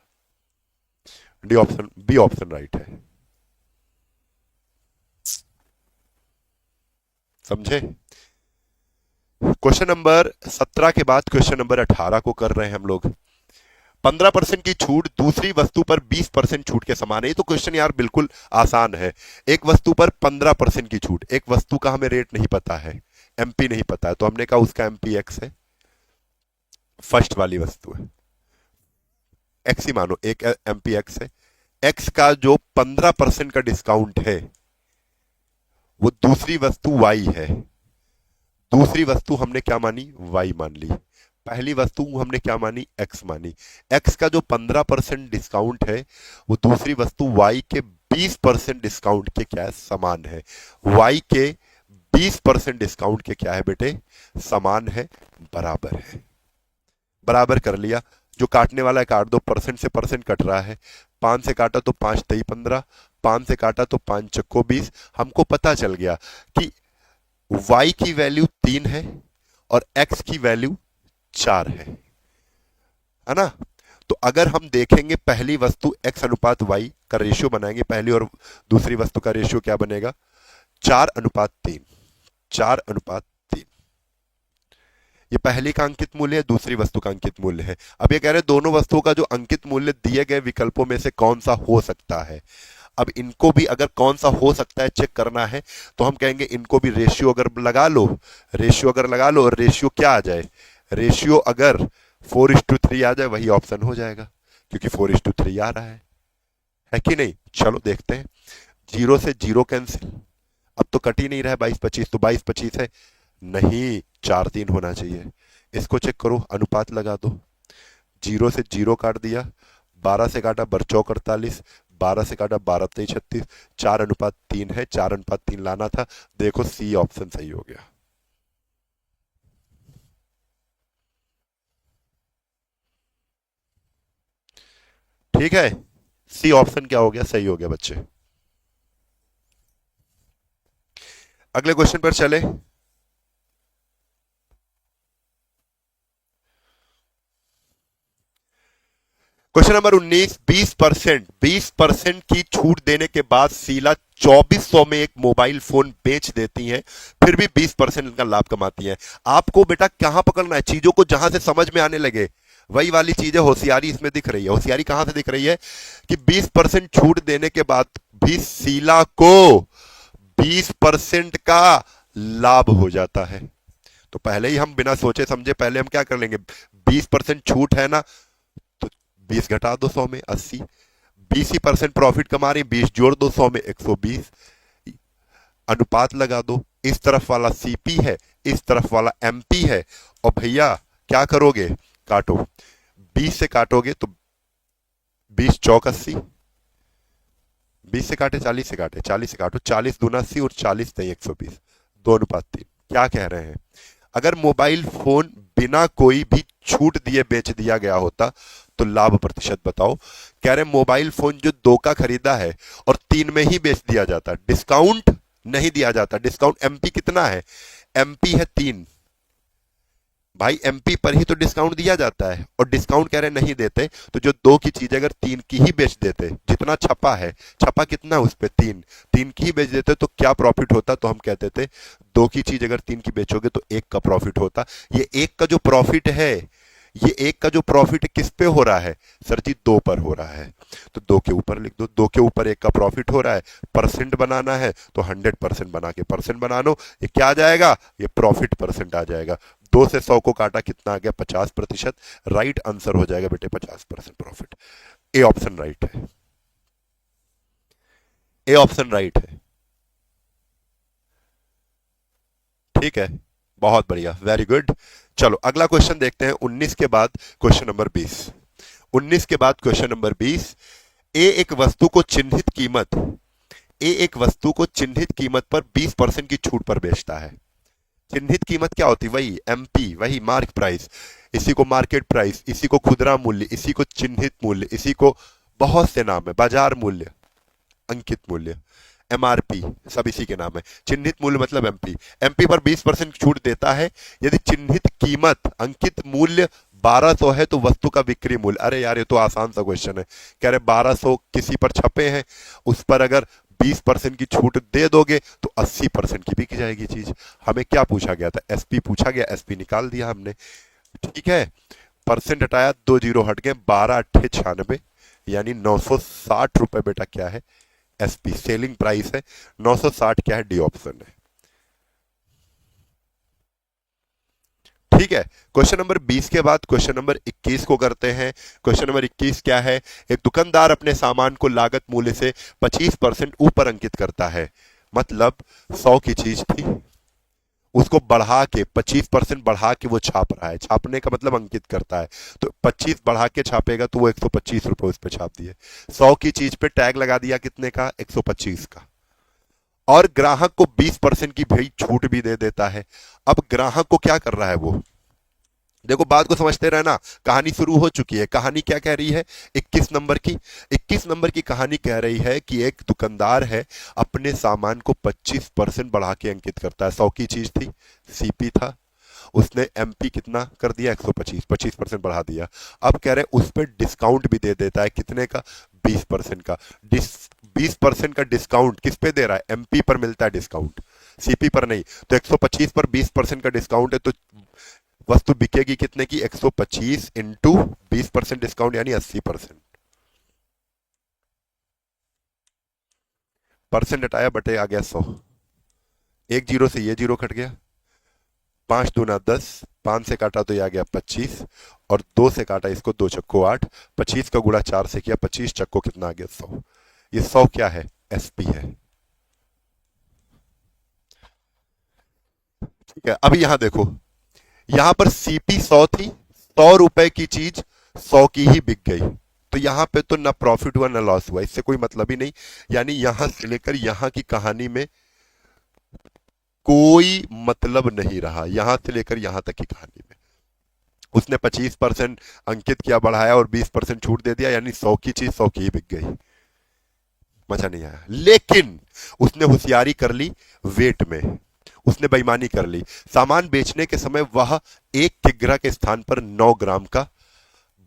Speaker 1: D option, B option right है। समझे? क्वेश्चन नंबर 17 के बाद क्वेश्चन नंबर 18 को कर रहे हैं हम लोग। 15% की छूट दूसरी वस्तु पर 20% छूट के समान है। ये तो क्वेश्चन यार बिल्कुल आसान है। एक वस्तु पर 15% की छूट, एक वस्तु का हमें रेट नहीं पता है, एमपी नहीं पता है, तो हमने कहा उसका एमपी एक्स है। फर्स्ट वाली वस्तु है, एक्स ही मानो, एक एमपी एक्स है। एक्स का जो 15% का डिस्काउंट है वो दूसरी वस्तु वाई है। दूसरी वस्तु हमने क्या मानी? वाई मान ली। पहली वस्तु हमने क्या मानी? एक्स मानी। एक्स का जो 15% डिस्काउंट है वो दूसरी वस्तु वाई के 20% डिस्काउंट के क्या है? समान है। वाई के 20% डिस्काउंट के क्या है बेटे? समान है, बराबर है। बराबर कर लिया। जो काटने वाला है काट दो, परसेंट से परसेंट कट रहा है। 5 से काटा तो 5 तेई 15, 5 से काटा तो 5 चक्को 20। हमको पता चल गया कि y की वैल्यू 3 है और x की वैल्यू 4 है ना? तो अगर हम देखेंगे पहली वस्तु x अनुपात y का रेशियो बनाएंगे, पहली और दूसरी वस्तु का रेशियो क्या बनेगा? 4:3। 4:3। ये पहली का अंकित मूल्य है, दूसरी वस्तु का अंकित मूल्य है। अब ये कह रहे हैं दोनों वस्तुओं का जो अंकित मूल्य दिए गए विकल्पों में से कौन सा हो सकता है। अब इनको भी अगर कौन सा हो सकता है चेक करना है तो हम कहेंगे इनको भी रेशियो अगर लगा लो, रेशियो अगर लगा लो, और रेशियो क्या आ जाए? रेशियो अगर 4:3 आ जाए वही ऑप्शन हो जाएगा, क्योंकि 4:3 आ रहा है कि नहीं? चलो देखते हैं। 0 से 0 कैंसिल, अब तो कट ही नहीं रहा है 22-25, तो 22-25 है नहीं, 4-3 होना चाहिए। इसको चेक करो, अनुपात लगा दो। 0 से 0 काट दिया, 12 से काटा बरचौक 48, 12 से काटा 12 तेई 36, 4:3 है, 4:3 लाना था। देखो सी ऑप्शन सही हो गया। ठीक है, सी ऑप्शन क्या हो गया? सही हो गया बच्चे। अगले क्वेश्चन पर चले। Question number 19। 20% की छूट देने के बाद शीला 2400 में एक मोबाइल फोन बेच देती हैं, फिर भी 20% का लाभ कमाती हैं। आपको बेटा कहां पकड़ना है? चीजों को जहां से समझ में आने लगे वही वाली चीज है। होशियारी इसमें दिख रही है। होशियारी कहां से दिख रही है? कि 20% छूट देने के बाद भी शीला को 20% का लाभ हो जाता है। तो पहले ही हम बिना सोचे समझे पहले हम क्या कर लेंगे? 20% छूट है ना, तो 20 घटा दो 100 में 80। 20% प्रॉफिट कमा रही, 20 जोड़ दो 100 में 120। अनुपात लगा दो, इस तरफ वाला सीपी है, इस तरफ वाला एमपी है, और भैया क्या करोगे? काटो। 20 से काटोगे तो 20 चौक 80, 20 से काटे 40 से काटे, 40 से काटो, 40 दूना 80 और 40 नहीं 120, 2:3। क्या कह रहे हैं? अगर मोबाइल फोन बिना कोई भी छूट दिए बेच दिया गया होता तो लाभ प्रतिशत बताओ। कह रहे मोबाइल फोन जो 2 का खरीदा है और 3 में ही बेच दिया जाता, डिस्काउंट नहीं दिया जाता। डिस्काउंट एमपी कितना है? एमपी है 3, भाई एमपी पर ही तो डिस्काउंट दिया जाता है, और डिस्काउंट कह रहे नहीं देते, तो जो दो की चीज अगर तीन की ही बेच देते, जितना छपा है, छपा कितना है उस पे तीन, तीन की ही बेच देते तो क्या प्रॉफिट होता, तो हम कहते थे दो की चीज अगर तीन की बेचोगे तो एक का प्रॉफिट होता। ये एक का जो प्रॉफिट है, ये एक का जो प्रॉफिट किस पे हो रहा है सर जी, दो पर हो रहा है, तो दो के ऊपर लिख दो, दो के ऊपर एक का प्रॉफिट हो रहा है, परसेंट बनाना है तो 100% बना के परसेंट बना लो, ये क्या आ जाएगा, ये प्रॉफिट परसेंट आ जाएगा। दो से 100 को काटा कितना आ गया, 50%। राइट आंसर हो जाएगा बेटे 50% प्रॉफिट। ए ऑप्शन राइट है, ए ऑप्शन राइट है। ठीक है, बहुत बढ़िया, वेरी गुड। चलो अगला क्वेश्चन देखते हैं, 19 के बाद क्वेश्चन नंबर 20। 19 के बाद क्वेश्चन नंबर 20। ए एक वस्तु को चिन्हित कीमत, ए एक वस्तु को चिन्हित कीमत पर 20% की छूट पर बेचता है। चिन्हित कीमत क्या होती है, वही एमपी, वही मार्क प्राइस, इसी को मार्केट प्राइस, इसी को खुदरा मूल्य, इसी को चिन्हित मूल्य, इसी को बहुत से नाम है, बाजार मूल्य, अंकित मूल्य, एमआरपी, सब इसी के नाम है। चिन्हित मूल्य मतलब एमपी। एमपी पर 20% छूट देता है यदि चिन्हित कीमत अंकित मूल्य 1200 है तो वस्तु का बिक्री मूल्य, अरे यार ये तो आसान सा क्वेश्चन है, कह रहे 1200 किसी पर छपे हैं, उस पर अगर 20% की छूट दे दोगे तो 80% की बिक जाएगी चीज। हमें क्या पूछा गया था, एसपी पूछा गया, एसपी निकाल दिया हमने। ठीक है, परसेंट हटाया, दो जीरो हट गए, 12 अट्ठे 96, यानी 960 रुपए बेटा क्या है, एसपी सेलिंग प्राइस है। 960 क्या है, डी ऑप्शन है। ठीक है, क्वेश्चन नंबर 20 के बाद क्वेश्चन नंबर 21 को करते हैं। क्वेश्चन नंबर 21 क्या है, एक दुकानदार अपने सामान को लागत मूल्य से 25% ऊपर अंकित करता है, मतलब 100 की चीज थी, उसको बढ़ा के 25% बढ़ा के वो छाप रहा है, छापने का मतलब अंकित करता है, तो 25 बढ़ा के छापेगा तो वो 125 रुपए उस पर छाप दिए। 100 की चीज पे टैग लगा दिया कितने का, 125 का, और ग्राहक को 20% की भाई छूट भी दे देता है। अब ग्राहक को क्या कर रहा है वो, देखो बात को समझते रहना, कहानी शुरू हो चुकी है। कहानी क्या कह रही है, 21 नंबर की, 21 नंबर की कहानी कह रही है कि एक दुकानदार है, अपने सामान को 25% बढ़ा के अंकित करता है। 100 की चीज थी, सीपी था, उसने एमपी कितना कर दिया, 125, 25% बढ़ा दिया। अब कह रहे उस पर डिस्काउंट भी दे देता है, कितने का, 20% का। 20% का डिस्काउंट किस पे दे रहा है, एमपी पर मिलता है डिस्काउंट, सीपी पर नहीं। तो 125 पर 20% का डिस्काउंट है, तो वस्तु बिकेगी कितने की, 125 इंटू 20% डिस्काउंट यानी 80%। परसेंट हटाया, बटे आ गया 100, एक जीरो से ये जीरो कट गया, 5 दूना 10, 5 से काटा तो ये आ गया 25, और 2 से काटा इसको, 2 चक्को 8, 25 का गुणा 4 से किया, 25 चक्को कितना आ गया, 100। ये 100 क्या है, एसपी है। ठीक है, अभी यहां देखो, यहां पर सीपी 100 थी, 100 रुपए की चीज 100 की ही बिक गई, तो यहां पे तो ना प्रॉफिट हुआ ना लॉस हुआ, इससे कोई मतलब ही नहीं। यानी यहां से लेकर यहां की कहानी में कोई मतलब नहीं रहा, यहां से लेकर यहां तक की कहानी में। उसने 25% अंकित किया, बढ़ाया, और 20% छूट दे दिया, यानी 100 की चीज 100 की ही बिक गई। मजा नहीं आया, लेकिन उसने होशियारी कर ली वेट में, उसने बेईमानी कर ली। सामान बेचने के समय वह 1 किग्रा के स्थान पर 9 ग्राम का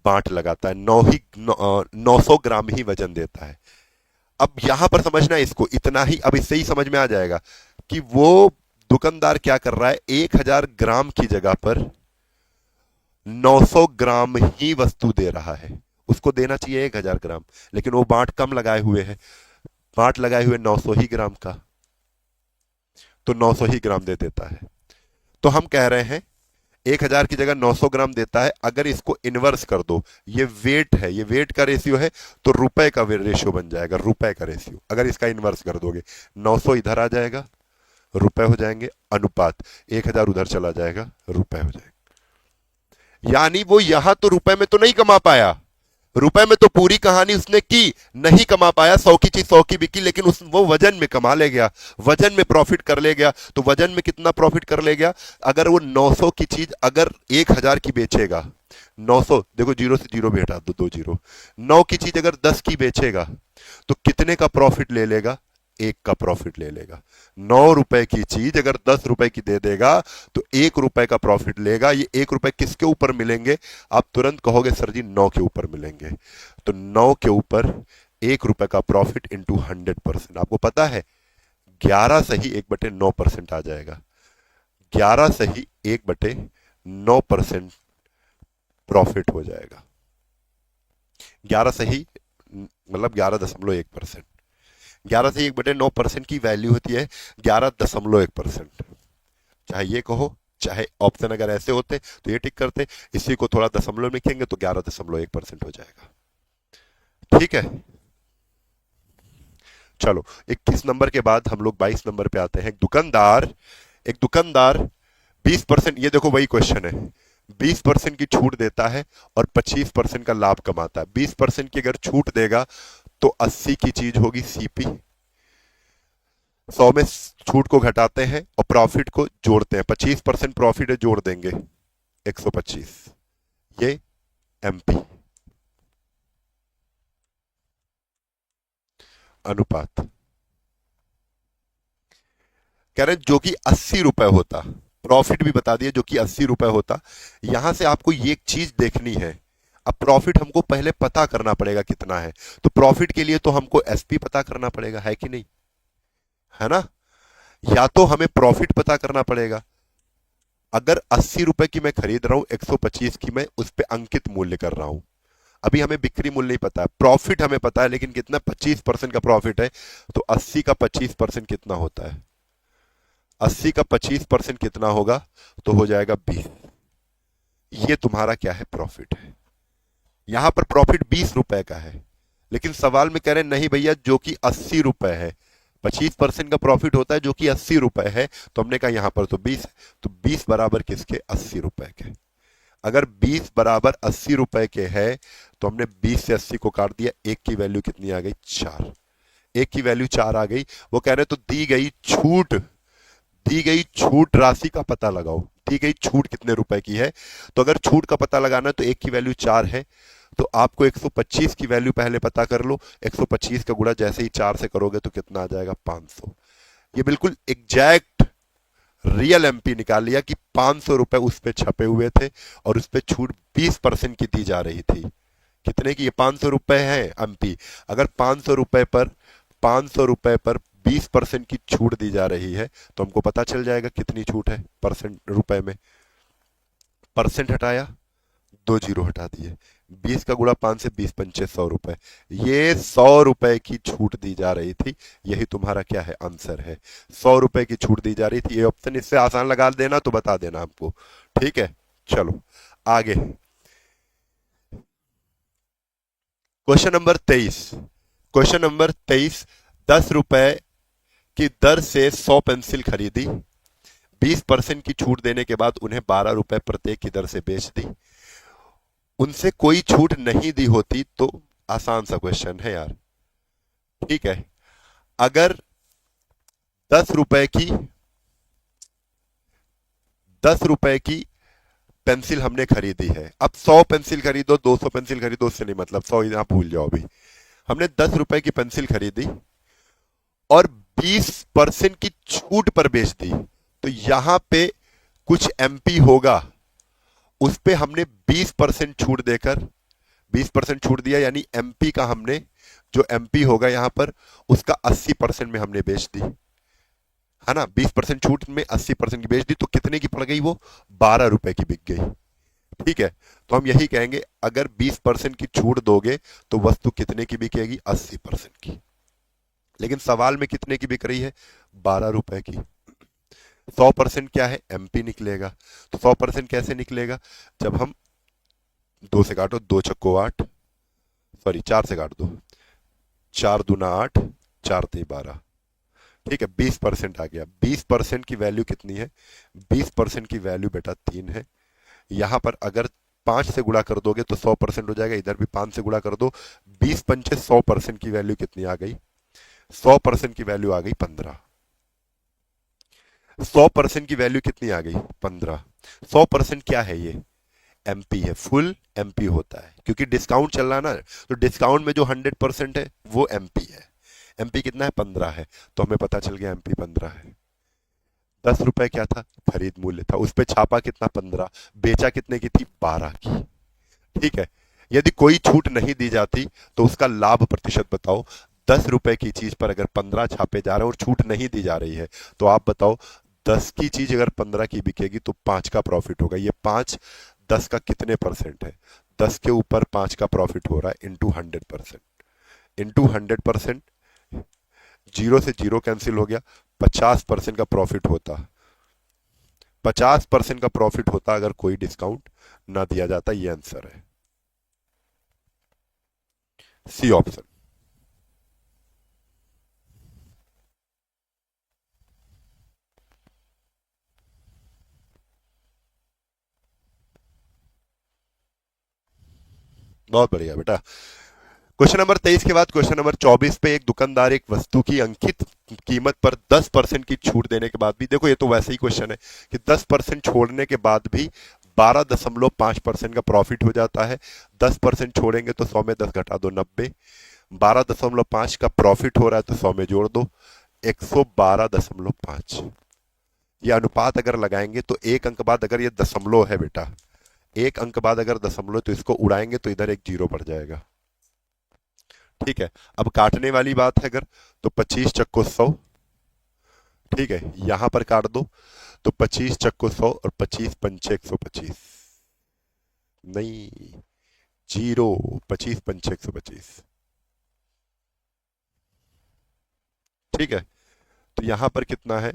Speaker 1: बांट लगाता है, 900 ग्राम ही वजन देता है। अब यहां पर समझना इसको, इतना ही, अब इससे ही समझ में आ जाएगा कि वो दुकानदार क्या कर रहा है, 1000 ग्राम की जगह पर 900 ग्राम ही वस्तु दे रहा है। उसको देना चाहिए 1000 ग्राम, लेकिन वो बांट कम लगाए हुए है, बांट लगाए हुए 900 ही ग्राम का, तो 900 ही ग्राम दे देता है। तो हम कह रहे हैं 1000 की जगह 900 ग्राम देता है। अगर इसको इनवर्स कर दो, ये वेट है, ये वेट का रेशियो है, तो रुपए का रेशियो बन जाएगा, रुपए का रेशियो। अगर इसका इनवर्स कर दोगे, 900 इधर आ जाएगा, रुपए हो जाएंगे, अनुपात 1000 उधर चला जाएगा, रुपए हो जाएगा। यानी वो यहां तो रुपए में तो नहीं कमा पाया, रुपए में तो पूरी कहानी उसने की, नहीं कमा पाया। 100 की चीज 100 की बिकी, लेकिन वो वजन में कमा ले गया, वजन में प्रॉफिट कर ले गया। तो वजन में कितना प्रॉफिट कर ले गया, अगर वो 900 की चीज अगर 1000 की बेचेगा, 900 देखो, जीरो से जीरो भी हटा दो, 2 जीरो, 9 की चीज अगर 10 की बेचेगा तो कितने का प्रॉफिट ले लेगा, एक का प्रॉफिट ले लेगा। 9 रुपए की चीज अगर 10 रुपए की दे देगा तो 1 रुपए का प्रॉफिट लेगा। ये 1 रुपए किसके ऊपर मिलेंगे? आप तुरंत कहोगे सर जी 9 के ऊपर मिलेंगे। तो 9 के ऊपर 1 रुपए का प्रॉफिट इंटू 100%। आपको पता है 11 सही 1/9% आ जाएगा। 11 सही 1/9% प्रॉफिट हो जाएगा। 11 सही मतलब 11.1%। 11 से 1/9% की वैल्यू होती है 11.1%। चाहे ये कहो चाहे ऑप्शन अगर ऐसे होते तो ये टिक करते, इसी को थोड़ा दशमलव लिखेंगे तो 11.1% हो जाएगा। ठीक है, चलो 21 नंबर के बाद हम लोग 22 नंबर पे आते हैं। एक दुकानदार 20%, ये देखो वही क्वेश्चन है, 20% की छूट देता है और 25% का लाभ कमाता है। 20% की अगर छूट देगा तो 80 की चीज होगी सीपी, 100 में छूट को घटाते हैं और प्रॉफिट को जोड़ते हैं। 25% प्रॉफिट है, जोड़ देंगे 125, ये एमपी अनुपात। कह रहे जो कि 80 रुपए होता, प्रॉफिट भी बता दिया जो कि 80 रुपए होता। यहां से आपको ये एक चीज देखनी है, अब प्रॉफिट हमको पहले पता करना पड़ेगा कितना है। तो प्रॉफिट के लिए तो हमको एसपी पता करना पड़ेगा, है कि नहीं, है ना? या तो हमें प्रॉफिट पता करना पड़ेगा। अगर 80 रुपए की मैं खरीद रहा हूं, 125 की मैं उस पर अंकित मूल्य कर रहा हूं। अभी हमें बिक्री मूल्य नहीं पता है, प्रॉफिट हमें पता है, लेकिन कितना? 25% का प्रॉफिट है। तो 80 का 25% कितना होता है? 80 का 25% कितना होगा? तो हो जाएगा 20। ये तुम्हारा क्या है? प्रॉफिट है। यहां पर प्रॉफिट 20 रुपए का है, लेकिन सवाल में कह रहे हैं नहीं भैया जो कि 80 रुपए है। 25% का प्रॉफिट होता है जो कि 80 रुपए है, तो हमने कहा यहां पर तो 20 है। तो 20 बराबर किसके? 80 रुपए के। अगर 20 बराबर 80 रुपए के है तो हमने 20 से 80 को काट दिया, एक की वैल्यू कितनी आ गई? 4। एक की वैल्यू 4 आ गई। वो कह रहे तो दी गई छूट राशि का पता लगाओ। दी गई छूट कितने रुपए की है? तो अगर छूट का पता लगाना है तो एक की वैल्यू 4 है, तो आपको 125 की वैल्यू पहले पता कर लो। 125 का गुणा जैसे ही 4 से करोगे तो कितना आ जाएगा? 500। ये बिल्कुल एग्जैक्ट रियल एमपी निकाल लिया कि 500 रुपए उस पे छपे हुए थे और उस पे छूट 20% की दी जा रही थी। कितने की? ये 500 रुपए है एमपी। अगर 500 रुपए पर 20% की छूट दी जा रही है तो हमको पता चल जाएगा कितनी छूट है परसेंट रुपए में। परसेंट हटाया, 2 जीरो हटा दिए, 20 का गुणा 5 से 20 पंचे 100 रुपए। ये 100 रुपए की छूट दी जा रही थी। यही तुम्हारा क्या है? आंसर है। 100 रुपए की छूट दी जा रही थी। ये ऑप्शन इससे आसान लगा देना तो बता देना आपको। ठीक है, चलो आगे। Question number 23। Question number 23। 10 रुपए की दर से 100 पेंसिल खरीदी, 20% की छूट देने के बाद उन्हें 12 रुपए प्रत्येक की दर से बेच दी। उनसे कोई छूट नहीं दी होती तो? आसान सा क्वेश्चन है यार। ठीक है, अगर 10 रुपए की 10 रुपए की पेंसिल हमने खरीदी है, अब 100 पेंसिल खरीदो 200 पेंसिल खरीदो उससे नहीं मतलब, 100 यहां भूल जाओ। अभी हमने 10 रुपए की पेंसिल खरीदी और 20% की छूट पर बेच दी, तो यहां पे कुछ एमपी होगा, उस पे हमने 20% छूट देकर 20% छूट दिया, यानी एमपी का हमने जो एमपी होगा यहां पर उसका 80% में हमने बेच दी, है ना? 20% छूट में 80% की बेच दी तो कितने की पड़ गई? वो 12 रुपए की बिक गई। ठीक है, तो हम यही कहेंगे अगर 20% की छूट दोगे तो वस्तु कितने की बिकेगी? 80% की। लेकिन सवाल में कितने की बिक रही है? 12 रुपए की। 100% क्या है? एमपी निकलेगा। तो 100% कैसे निकलेगा? जब हम 2 से काटो, 2 चक्को 8, सॉरी 4 से काट दो, 4 दूना 8, 4 ते 12। ठीक है, 20% आ गया। 20% की वैल्यू कितनी है? 20% की वैल्यू बेटा 3 है। यहां पर अगर 5 से गुणा कर दोगे तो 100% हो जाएगा, इधर भी 5 से गुणा कर दो, 20 पंचे 100% की वैल्यू कितनी आ गई? 100% की वैल्यू आ गई 15। 100% की वैल्यू कितनी आ गई? 15। 100% क्या है? ये एमपी है, फुल एमपी होता है, क्योंकि डिस्काउंट चल रहा है ना, तो डिस्काउंट में जो 100% है वो एमपी है। एमपी कितना है, 15 है, तो हमें पता चल गया एमपी 15 है। 10 रुपए क्या था, खरीद मूल्य था, उस पे छापा कितना, 15, बेचा कितने की थी, 12 की। ठीक है, यदि कोई छूट नहीं दी जाती तो उसका लाभ प्रतिशत बताओ। 10 रुपए की चीज पर अगर 15 छापे जा रहे हैं और छूट नहीं दी जा रही है, तो आप बताओ 10 की चीज अगर 15 की बिकेगी तो 5 का प्रॉफिट होगा। ये 5 10 का कितने परसेंट है, 10 के ऊपर 5 का प्रॉफिट हो रहा है इंटू 100%। इंटू 100%, जीरो से जीरो कैंसिल हो गया, 50% का प्रॉफिट होता, 50% का प्रॉफिट होता अगर कोई डिस्काउंट ना दिया जाता। ये आंसर है, सी ऑप्शन। बहुत बढ़िया बेटा। क्वेश्चन नंबर 23 के बाद क्वेश्चन नंबर 24 पे, एक दुकानदार एक वस्तु की अंकित कीमत पर 10% की छूट देने के बाद भी, देखो ये तो वैसे ही क्वेश्चन है कि 10% छोड़ने के बाद भी 12.5% का प्रॉफिट हो जाता है। 10% छोड़ेंगे तो 100 में 10 घटा दो 90, 12.5 का प्रॉफिट हो रहा है तो 100 में जोड़ दो 112.5। ये अनुपात अगर लगाएंगे तो एक अंक बाद अगर ये दशमलव है बेटा, एक अंक बाद अगर दशमलव, तो इसको उड़ाएंगे तो इधर एक जीरो पड़ जाएगा। ठीक है, अब काटने वाली बात है अगर, तो 25 चक्को 100, ठीक है, यहां पर काट दो तो 25 चक्को 100 और 25 पंचे 125, नहीं, जीरो, 25 पंचे 125। ठीक है, तो यहां पर कितना है,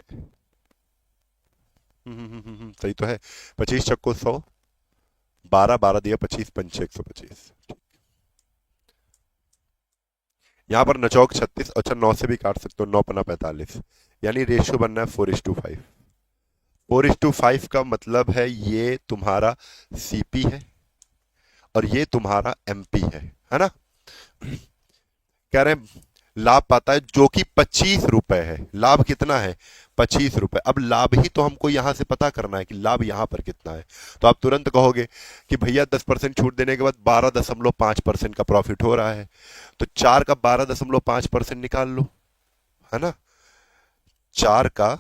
Speaker 1: सही तो है, 25 चक्को 100, 12 12 दिया 25 पंचे 125। यहां पर नचौक 36, अच्छा 9 से भी काट सकते हो, 9 पना 45, यानी रेशियो बनना है 4:5। 4:5 का मतलब है ये तुम्हारा सीपी है और ये तुम्हारा एमपी है ना। कह रहे हैं लाभ पाता है जो कि 25 रुपए है, लाभ कितना है, 25 रुपए। अब लाभ ही तो हमको यहां से पता करना है कि लाभ यहां पर कितना है। तो आप तुरंत कहोगे कि भैया 10% छूट देने के बाद 12.5% का प्रॉफिट हो रहा है, तो 4 का 12.5% निकाल लो, है ना। 4 का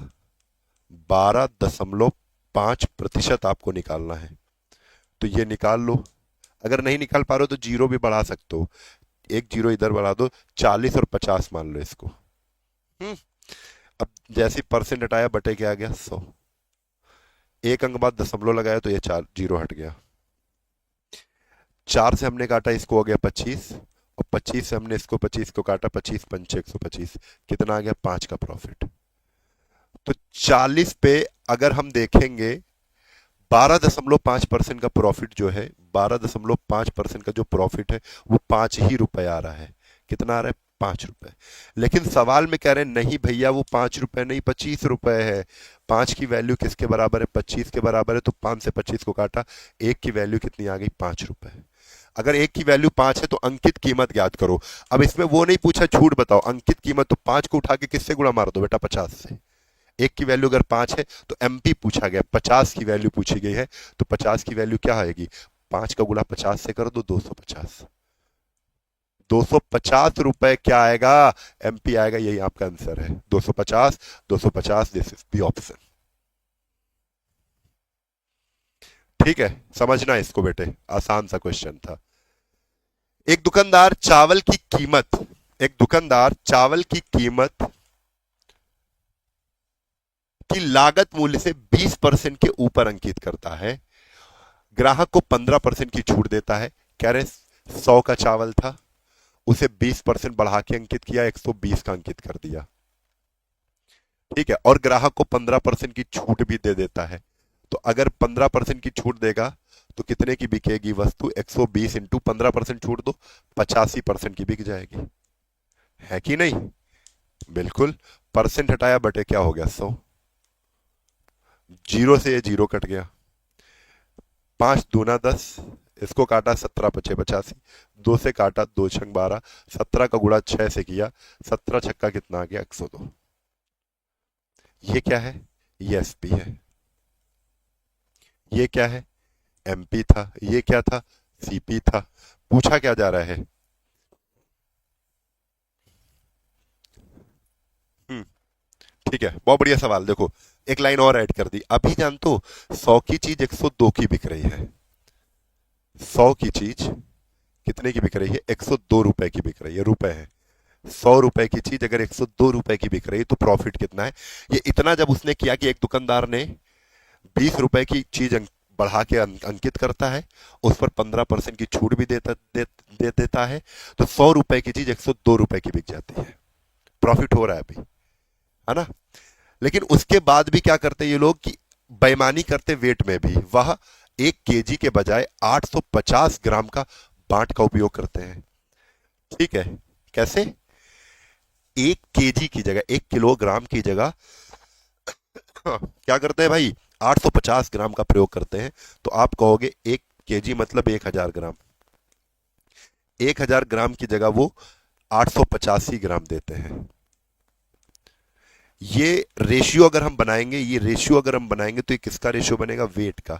Speaker 1: 12.5% आपको निकालना है, तो ये निकाल लो। अगर नहीं निकाल पा रहे हो तो जीरो भी बढ़ा सकते हो, एक जीरो इधर बढ़ा दो, 40 और 50 मान लो इसको। अब जैसे परसेंट हटाया बटे क्या आ गया, 100। एक अंक बाद दशमलव लगाया तो ये 4 जीरो हट गया। 4 से हमने काटा इसको, हो गया 25, और 25 से हमने इसको 25 को काटा, 25 पंचे 125, कितना आ गया, 5 का प्रॉफिट। तो 40 पे अगर हम देखेंगे 12.5% का प्रॉफिट जो है, 12.5% का जो प्रॉफिट है वो 5 ही रुपए आ रहा है। कितना आ रहा है, 5 रुपए। लेकिन सवाल में कह रहे हैं नहीं भैया वो 5 रुपए नहीं, 25 रुपए है। 5 की वैल्यू किसके बराबर है, 25 के बराबर है, तो 5 से 25 को काटा, एक की वैल्यू कितनी आ गई, 5 रुपए। अगर एक की वैल्यू 5 है तो अंकित कीमत ज्ञात करो। अब इसमें वो नहीं पूछा छूट बताओ, अंकित कीमत, तो 5 को उठा के किससे गुणा मार दो बेटा, 50 से। एक की वैल्यू अगर 5 है तो एमपी पूछा गया, 50 की वैल्यू पूछी गई है, तो 50 की वैल्यू क्या आएगी, 5 का गुणा 50 से कर दो, 250। 250 रुपए क्या आएगा, एमपी आएगा, यही आपका आंसर है, 250। 250, दिस इज द ऑप्शन। ठीक है, समझना इसको बेटे, आसान सा क्वेश्चन था। एक दुकानदार चावल की कीमत, एक दुकानदार चावल की कीमत की लागत मूल्य से 20% के ऊपर अंकित करता है, ग्राहक को 15% की छूट देता है। कह रहे 100 का चावल था, उसे 20% बढ़ा के अंकित किया, 120 का अंकित कर दिया। ठीक है, और ग्राहक को 15% की छूट भी दे देता है। तो अगर 15% की छूट देगा तो कितने की बिकेगी वस्तु, 120 इंटू 15% छूट दो, 85% की बिक जाएगी, है कि नहीं। बिल्कुल, परसेंट हटाया बटे क्या हो गया, 100। जीरो से ये जीरो कट गया, 5 दूना 10, इसको काटा 17 पचे 85, 2 से काटा 2 छंग 12, 17 का गुणा 6 से किया, 17 छक्का कितना आ गया, 102। ये क्या है, ये एसपी है, ये क्या है, एमपी था, ये क्या था, सीपी था। पूछा क्या जा रहा है, ठीक है, बहुत बढ़िया सवाल। देखो एक लाइन और ऐड कर दी। अभी जान तो 100 की चीज 102 की बिक रही है। 100 की चीज कितने की बिक रही है? 102 रुपए की बिक रही है, रुपए है। 100 रुपए की चीज अगर 102 रुपए की बिक रही है तो प्रॉफिट कितना है? ये इतना जब उसने किया कि एक दुकानदार ने 20 रुपए की चीज बढ़ा के अंकित करता है, उस पर 15% की छूट भी दे देता है, तो 100 रुपए की चीज 102 रुपए की बिक जाती है। प्रॉफिट हो रहा है अभी, है ना? लेकिन उसके बाद भी क्या करते हैं ये लोग कि बेईमानी करते वेट में भी। वह 1 केजी के बजाय 850 ग्राम का बांट का उपयोग करते हैं। ठीक है, कैसे? 1 केजी की जगह, 1 किलोग्राम की जगह क्या करते हैं भाई? 850 ग्राम का प्रयोग करते हैं। तो आप कहोगे 1 केजी मतलब 1000 ग्राम। 1000 ग्राम की जगह वो 885 ग्राम देते हैं। ये रेशियो अगर हम बनाएंगे, तो ये किसका रेशियो बनेगा? वेट का।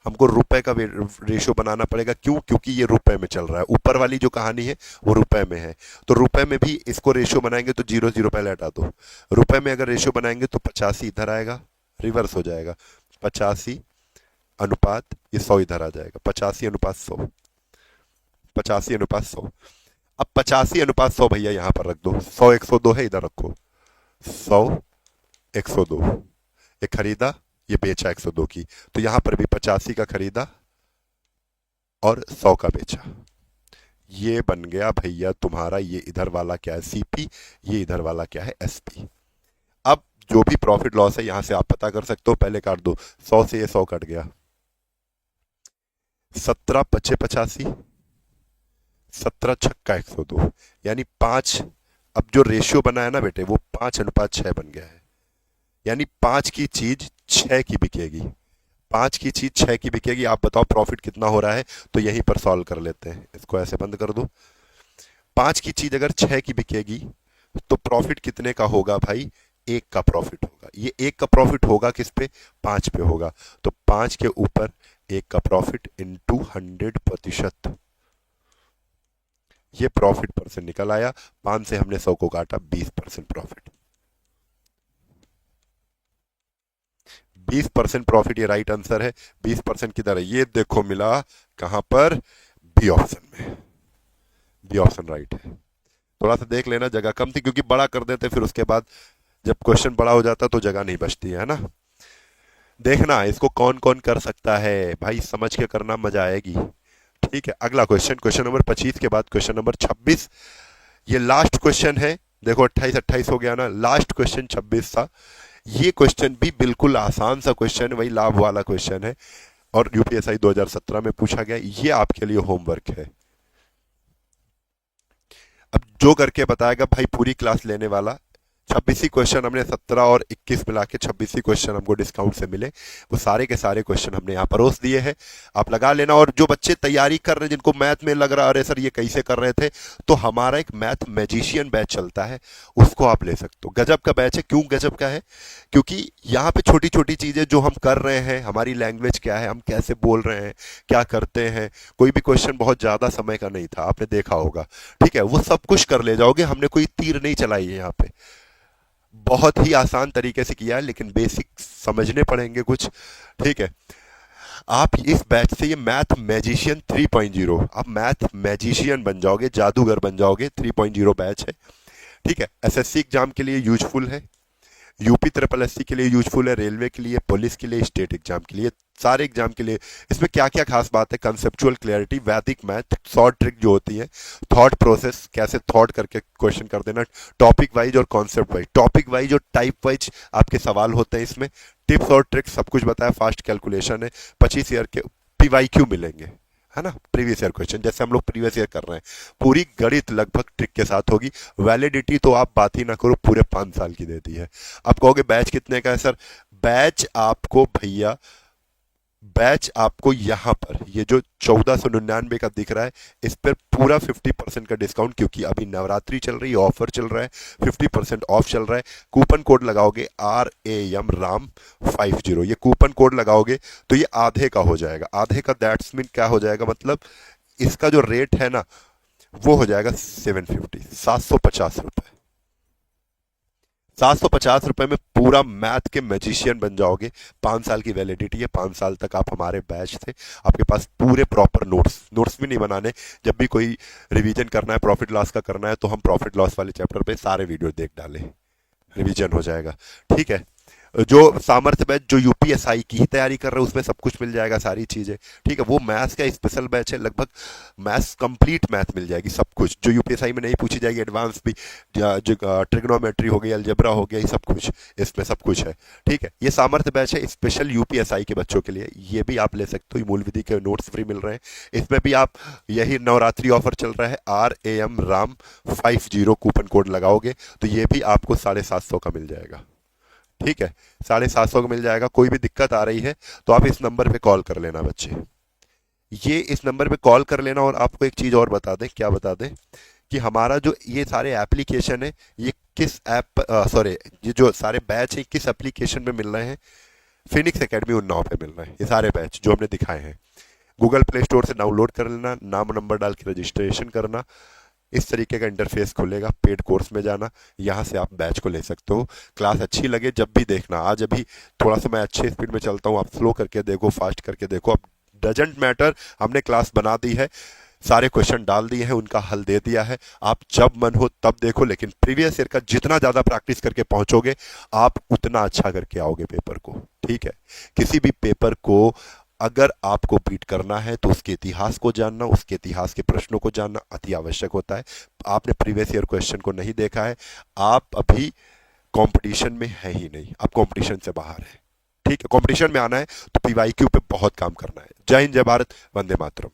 Speaker 1: हमको रुपए का रेशियो बनाना पड़ेगा। क्यों? क्योंकि ये रुपए में चल रहा है। ऊपर वाली जो कहानी है वो रुपए में है, तो रुपए में भी इसको रेशियो बनाएंगे तो 0 0 पहले हटा दो। रुपए में अगर रेशियो बनाएंगे तो 85 इधर आएगा, रिवर्स हो जाएगा। 85 अनुपात ये 100 इधर आ जाएगा। 85 अनुपात 100, 85 अनुपात 100। अब 85 अनुपात 100 भैया यहां पर रख दो। 100 102 है, इधर रखो। 100 102, ये खरीदा, ये बेचा 102 की, तो यहां पर भी 85 का खरीदा और 100 का बेचा। ये बन गया भैया तुम्हारा, ये इधर वाला क्या है? सीपी, ये इधर वाला क्या है? एसपी। अब जो भी प्रॉफिट लॉस है यहां से आप पता कर सकते हो। पहले काट दो, 100 से ये 100 कट गया, 17 पचे 85, 17 छक्का 102, यानी 5। अब जो रेशियो बना है ना बेटे, वो 5 अनुपात 6 बन गया है। यानी 5 की चीज 6 की बिकेगी। 5 की चीज 6 की बिकेगी। आप बताओ प्रॉफिट कितना हो रहा है? तो यहीं पर सॉल्व कर लेते हैं, इसको ऐसे बंद कर दो। 5 की चीज अगर 6 की बिकेगी तो प्रॉफिट कितने का होगा भाई? 1 का प्रॉफिट होगा। ये 1 का प्रॉफिट होगा किस पे? 5 पे होगा। तो 5 के ऊपर 1 का प्रॉफिट इंटू 100%, ये प्रॉफिट परसेंट निकल आया। 5 से हमने 100 को काटा, 20% प्रॉफिट। 20% प्रॉफिट, ये राइट आंसर है। 20% किधर है? ये देखो मिला कहां पर? बी ऑप्शन में। बी ऑप्शन राइट है। थोड़ा सा देख लेना, जगह कम थी क्योंकि बड़ा कर देते, फिर उसके बाद जब क्वेश्चन बड़ा हो जाता तो जगह नहीं बचती है ना। देखना इसको कौन कौन कर सकता है भाई, समझ के करना, मजा आएगी। ठीक है, अगला क्वेश्चन, क्वेश्चन नंबर 25 के बाद क्वेश्चन नंबर 26। ये लास्ट क्वेश्चन है। देखो 28 28 हो गया ना, लास्ट क्वेश्चन 26 था। ये क्वेश्चन भी बिल्कुल आसान सा क्वेश्चन है, वही लाभ वाला क्वेश्चन है, और यूपीएसआई 2017 में पूछा गया। ये आपके लिए होमवर्क है। अब जो करके बताएगा भाई पूरी क्लास लेने वाला। 26 क्वेश्चन हमने 17 और 21 मिला के 26 क्वेश्चन हमको डिस्काउंट से मिले। वो सारे के सारे क्वेश्चन हमने यहाँ परोस दिए हैं, आप लगा लेना। और जो बच्चे तैयारी कर रहे हैं, जिनको मैथ में लग रहा अरे सर ये कैसे कर रहे थे, तो हमारा एक मैथ मैजिशियन बैच चलता है, उसको आप ले सकते हो। गजब का बैच है। क्यों गजब का है? क्योंकि यहाँ पे छोटी छोटी चीजें जो हम कर रहे हैं, हमारी लैंग्वेज क्या है, हम कैसे बोल रहे हैं, क्या करते हैं। कोई भी क्वेश्चन बहुत ज्यादा समय का नहीं था, आपने देखा होगा। ठीक है, वो सब कुछ कर ले जाओगे। हमने कोई तीर नहीं चलाई है यहाँ पे, बहुत ही आसान तरीके से किया है, लेकिन बेसिक समझने पड़ेंगे कुछ। ठीक है, आप इस बैच से ये मैथ मैजिशियन 3.0, आप मैथ मैजिशियन बन जाओगे, जादूगर बन जाओगे। 3.0 बैच है। ठीक है, एसएससी एग्जाम के लिए यूजफुल है, यूपी ट्रिपल एससी के लिए यूजफुल है, रेलवे के लिए, पुलिस के लिए, स्टेट एग्जाम के लिए, सारे एग्जाम के लिए। इसमें क्या क्या खास बात है? कंसेप्चुअल क्लैरिटी, वैदिक मैथ, शॉर्ट ट्रिक जो होती है, थॉट प्रोसेस, कैसे थॉट करके क्वेश्चन कर देना, टॉपिक वाइज और कॉन्सेप्ट वाइज, टॉपिक वाइज और टाइप वाइज आपके सवाल होते हैं इसमें, टिप्स और ट्रिक्स सब कुछ बताया, फास्ट कैलकुलेशन है। 25 ईयर के पीवाईक्यू मिलेंगे, है ना, प्रीवियस ईयर क्वेश्चन, जैसे हम लोग प्रीवियस ईयर कर रहे हैं। पूरी गणित लगभग ट्रिक के साथ होगी। वैलिडिटी तो आप बात ही ना करो, पूरे 5 साल की देती है। आप कहोगे बैच कितने का है सर? बैच आपको भैया, बैच आपको यहां पर ये जो 1499 का दिख रहा है, इस पर पूरा 50% का डिस्काउंट, क्योंकि अभी नवरात्रि चल रही है, ऑफर चल रहा है, 50% ऑफ चल रहा है। कूपन कोड लगाओगे RAM राम 50, ये कूपन कोड लगाओगे तो ये आधे का हो जाएगा। आधे का दैट्स मीन क्या हो जाएगा? मतलब इसका जो रेट है ना, वो हो जाएगा 750, 750 रुपए। ₹750 में पूरा मैथ के मैजिशियन बन जाओगे। 5 साल की वैलिडिटी है, 5 साल तक आप हमारे बैच थे, आपके पास पूरे प्रॉपर नोट्स भी नहीं बनाने। जब भी कोई रिवीजन करना है, प्रॉफिट लॉस का करना है, तो हम प्रॉफिट लॉस वाले चैप्टर पे सारे वीडियो देख डालें, रिवीजन हो जाएगा। ठीक है, जो सामर्थ्य बैच जो यूपीएसआई की ही तैयारी कर रहे हैं उसमें सब कुछ मिल जाएगा, सारी चीजें। ठीक है, वो मैथ्स का स्पेशल बैच है, लगभग मैथ्स कंप्लीट मैथ मिल जाएगी, सब कुछ जो यूपीएसआई में नहीं पूछी जाएगी, एडवांस भी, जो ट्रिग्नोमेट्री हो गई, अलजेब्रा हो गया, ये सब कुछ इसमें सब कुछ है। ठीक है, ये सामर्थ्य बैच है स्पेशल यूपीएसआई के बच्चों के लिए, ये भी आप ले सकते हो। मूल विधि के नोट्स फ्री मिल रहे हैं इसमें भी। आप यही नवरात्रि ऑफर चल रहा है, RAM50 कूपन कोड लगाओगे तो ये भी आपको 750 का मिल जाएगा। ठीक है, 750 का मिल जाएगा। कोई भी दिक्कत आ रही है तो आप इस नंबर पे कॉल कर लेना बच्चे, ये इस नंबर पे कॉल कर लेना। और आपको एक चीज और बता दें, क्या बता दें, कि हमारा जो ये सारे एप्लीकेशन है, ये किस ऐप, सॉरी, ये जो सारे बैच है किस एप्लीकेशन में मिल रहे हैं, फिनिक्स एकेडमी उन्नाव पे मिल रहे हैं। ये सारे बैच जो हमने दिखाए हैं, गूगल प्ले स्टोर से डाउनलोड कर लेना, नाम नंबर डाल के रजिस्ट्रेशन करना, इस तरीके का इंटरफेस खुलेगा, पेड कोर्स में जाना, यहाँ से आप बैच को ले सकते हो। क्लास अच्छी लगे जब भी देखना। आज अभी थोड़ा सा मैं अच्छे स्पीड में चलता हूँ, आप स्लो करके देखो, फास्ट करके देखो, अब डजेंट मैटर, हमने क्लास बना दी है, सारे क्वेश्चन डाल दिए हैं, उनका हल दे दिया है, आप जब मन हो तब देखो। लेकिन प्रीवियस ईयर का जितना ज़्यादा प्रैक्टिस करके पहुंचोगे आप उतना अच्छा करके आओगे पेपर को। ठीक है, किसी भी पेपर को अगर आपको बीट करना है तो उसके इतिहास को जानना, उसके इतिहास के प्रश्नों को जानना अति आवश्यक होता है। आपने प्रीवियस ईयर क्वेश्चन को नहीं देखा है, आप अभी कंपटीशन में है ही नहीं, आप कंपटीशन से बाहर है। ठीक है, कंपटीशन में आना है तो पीवाईक्यू पे बहुत काम करना है। जय हिंद, जय भारत, वंदे मातरम।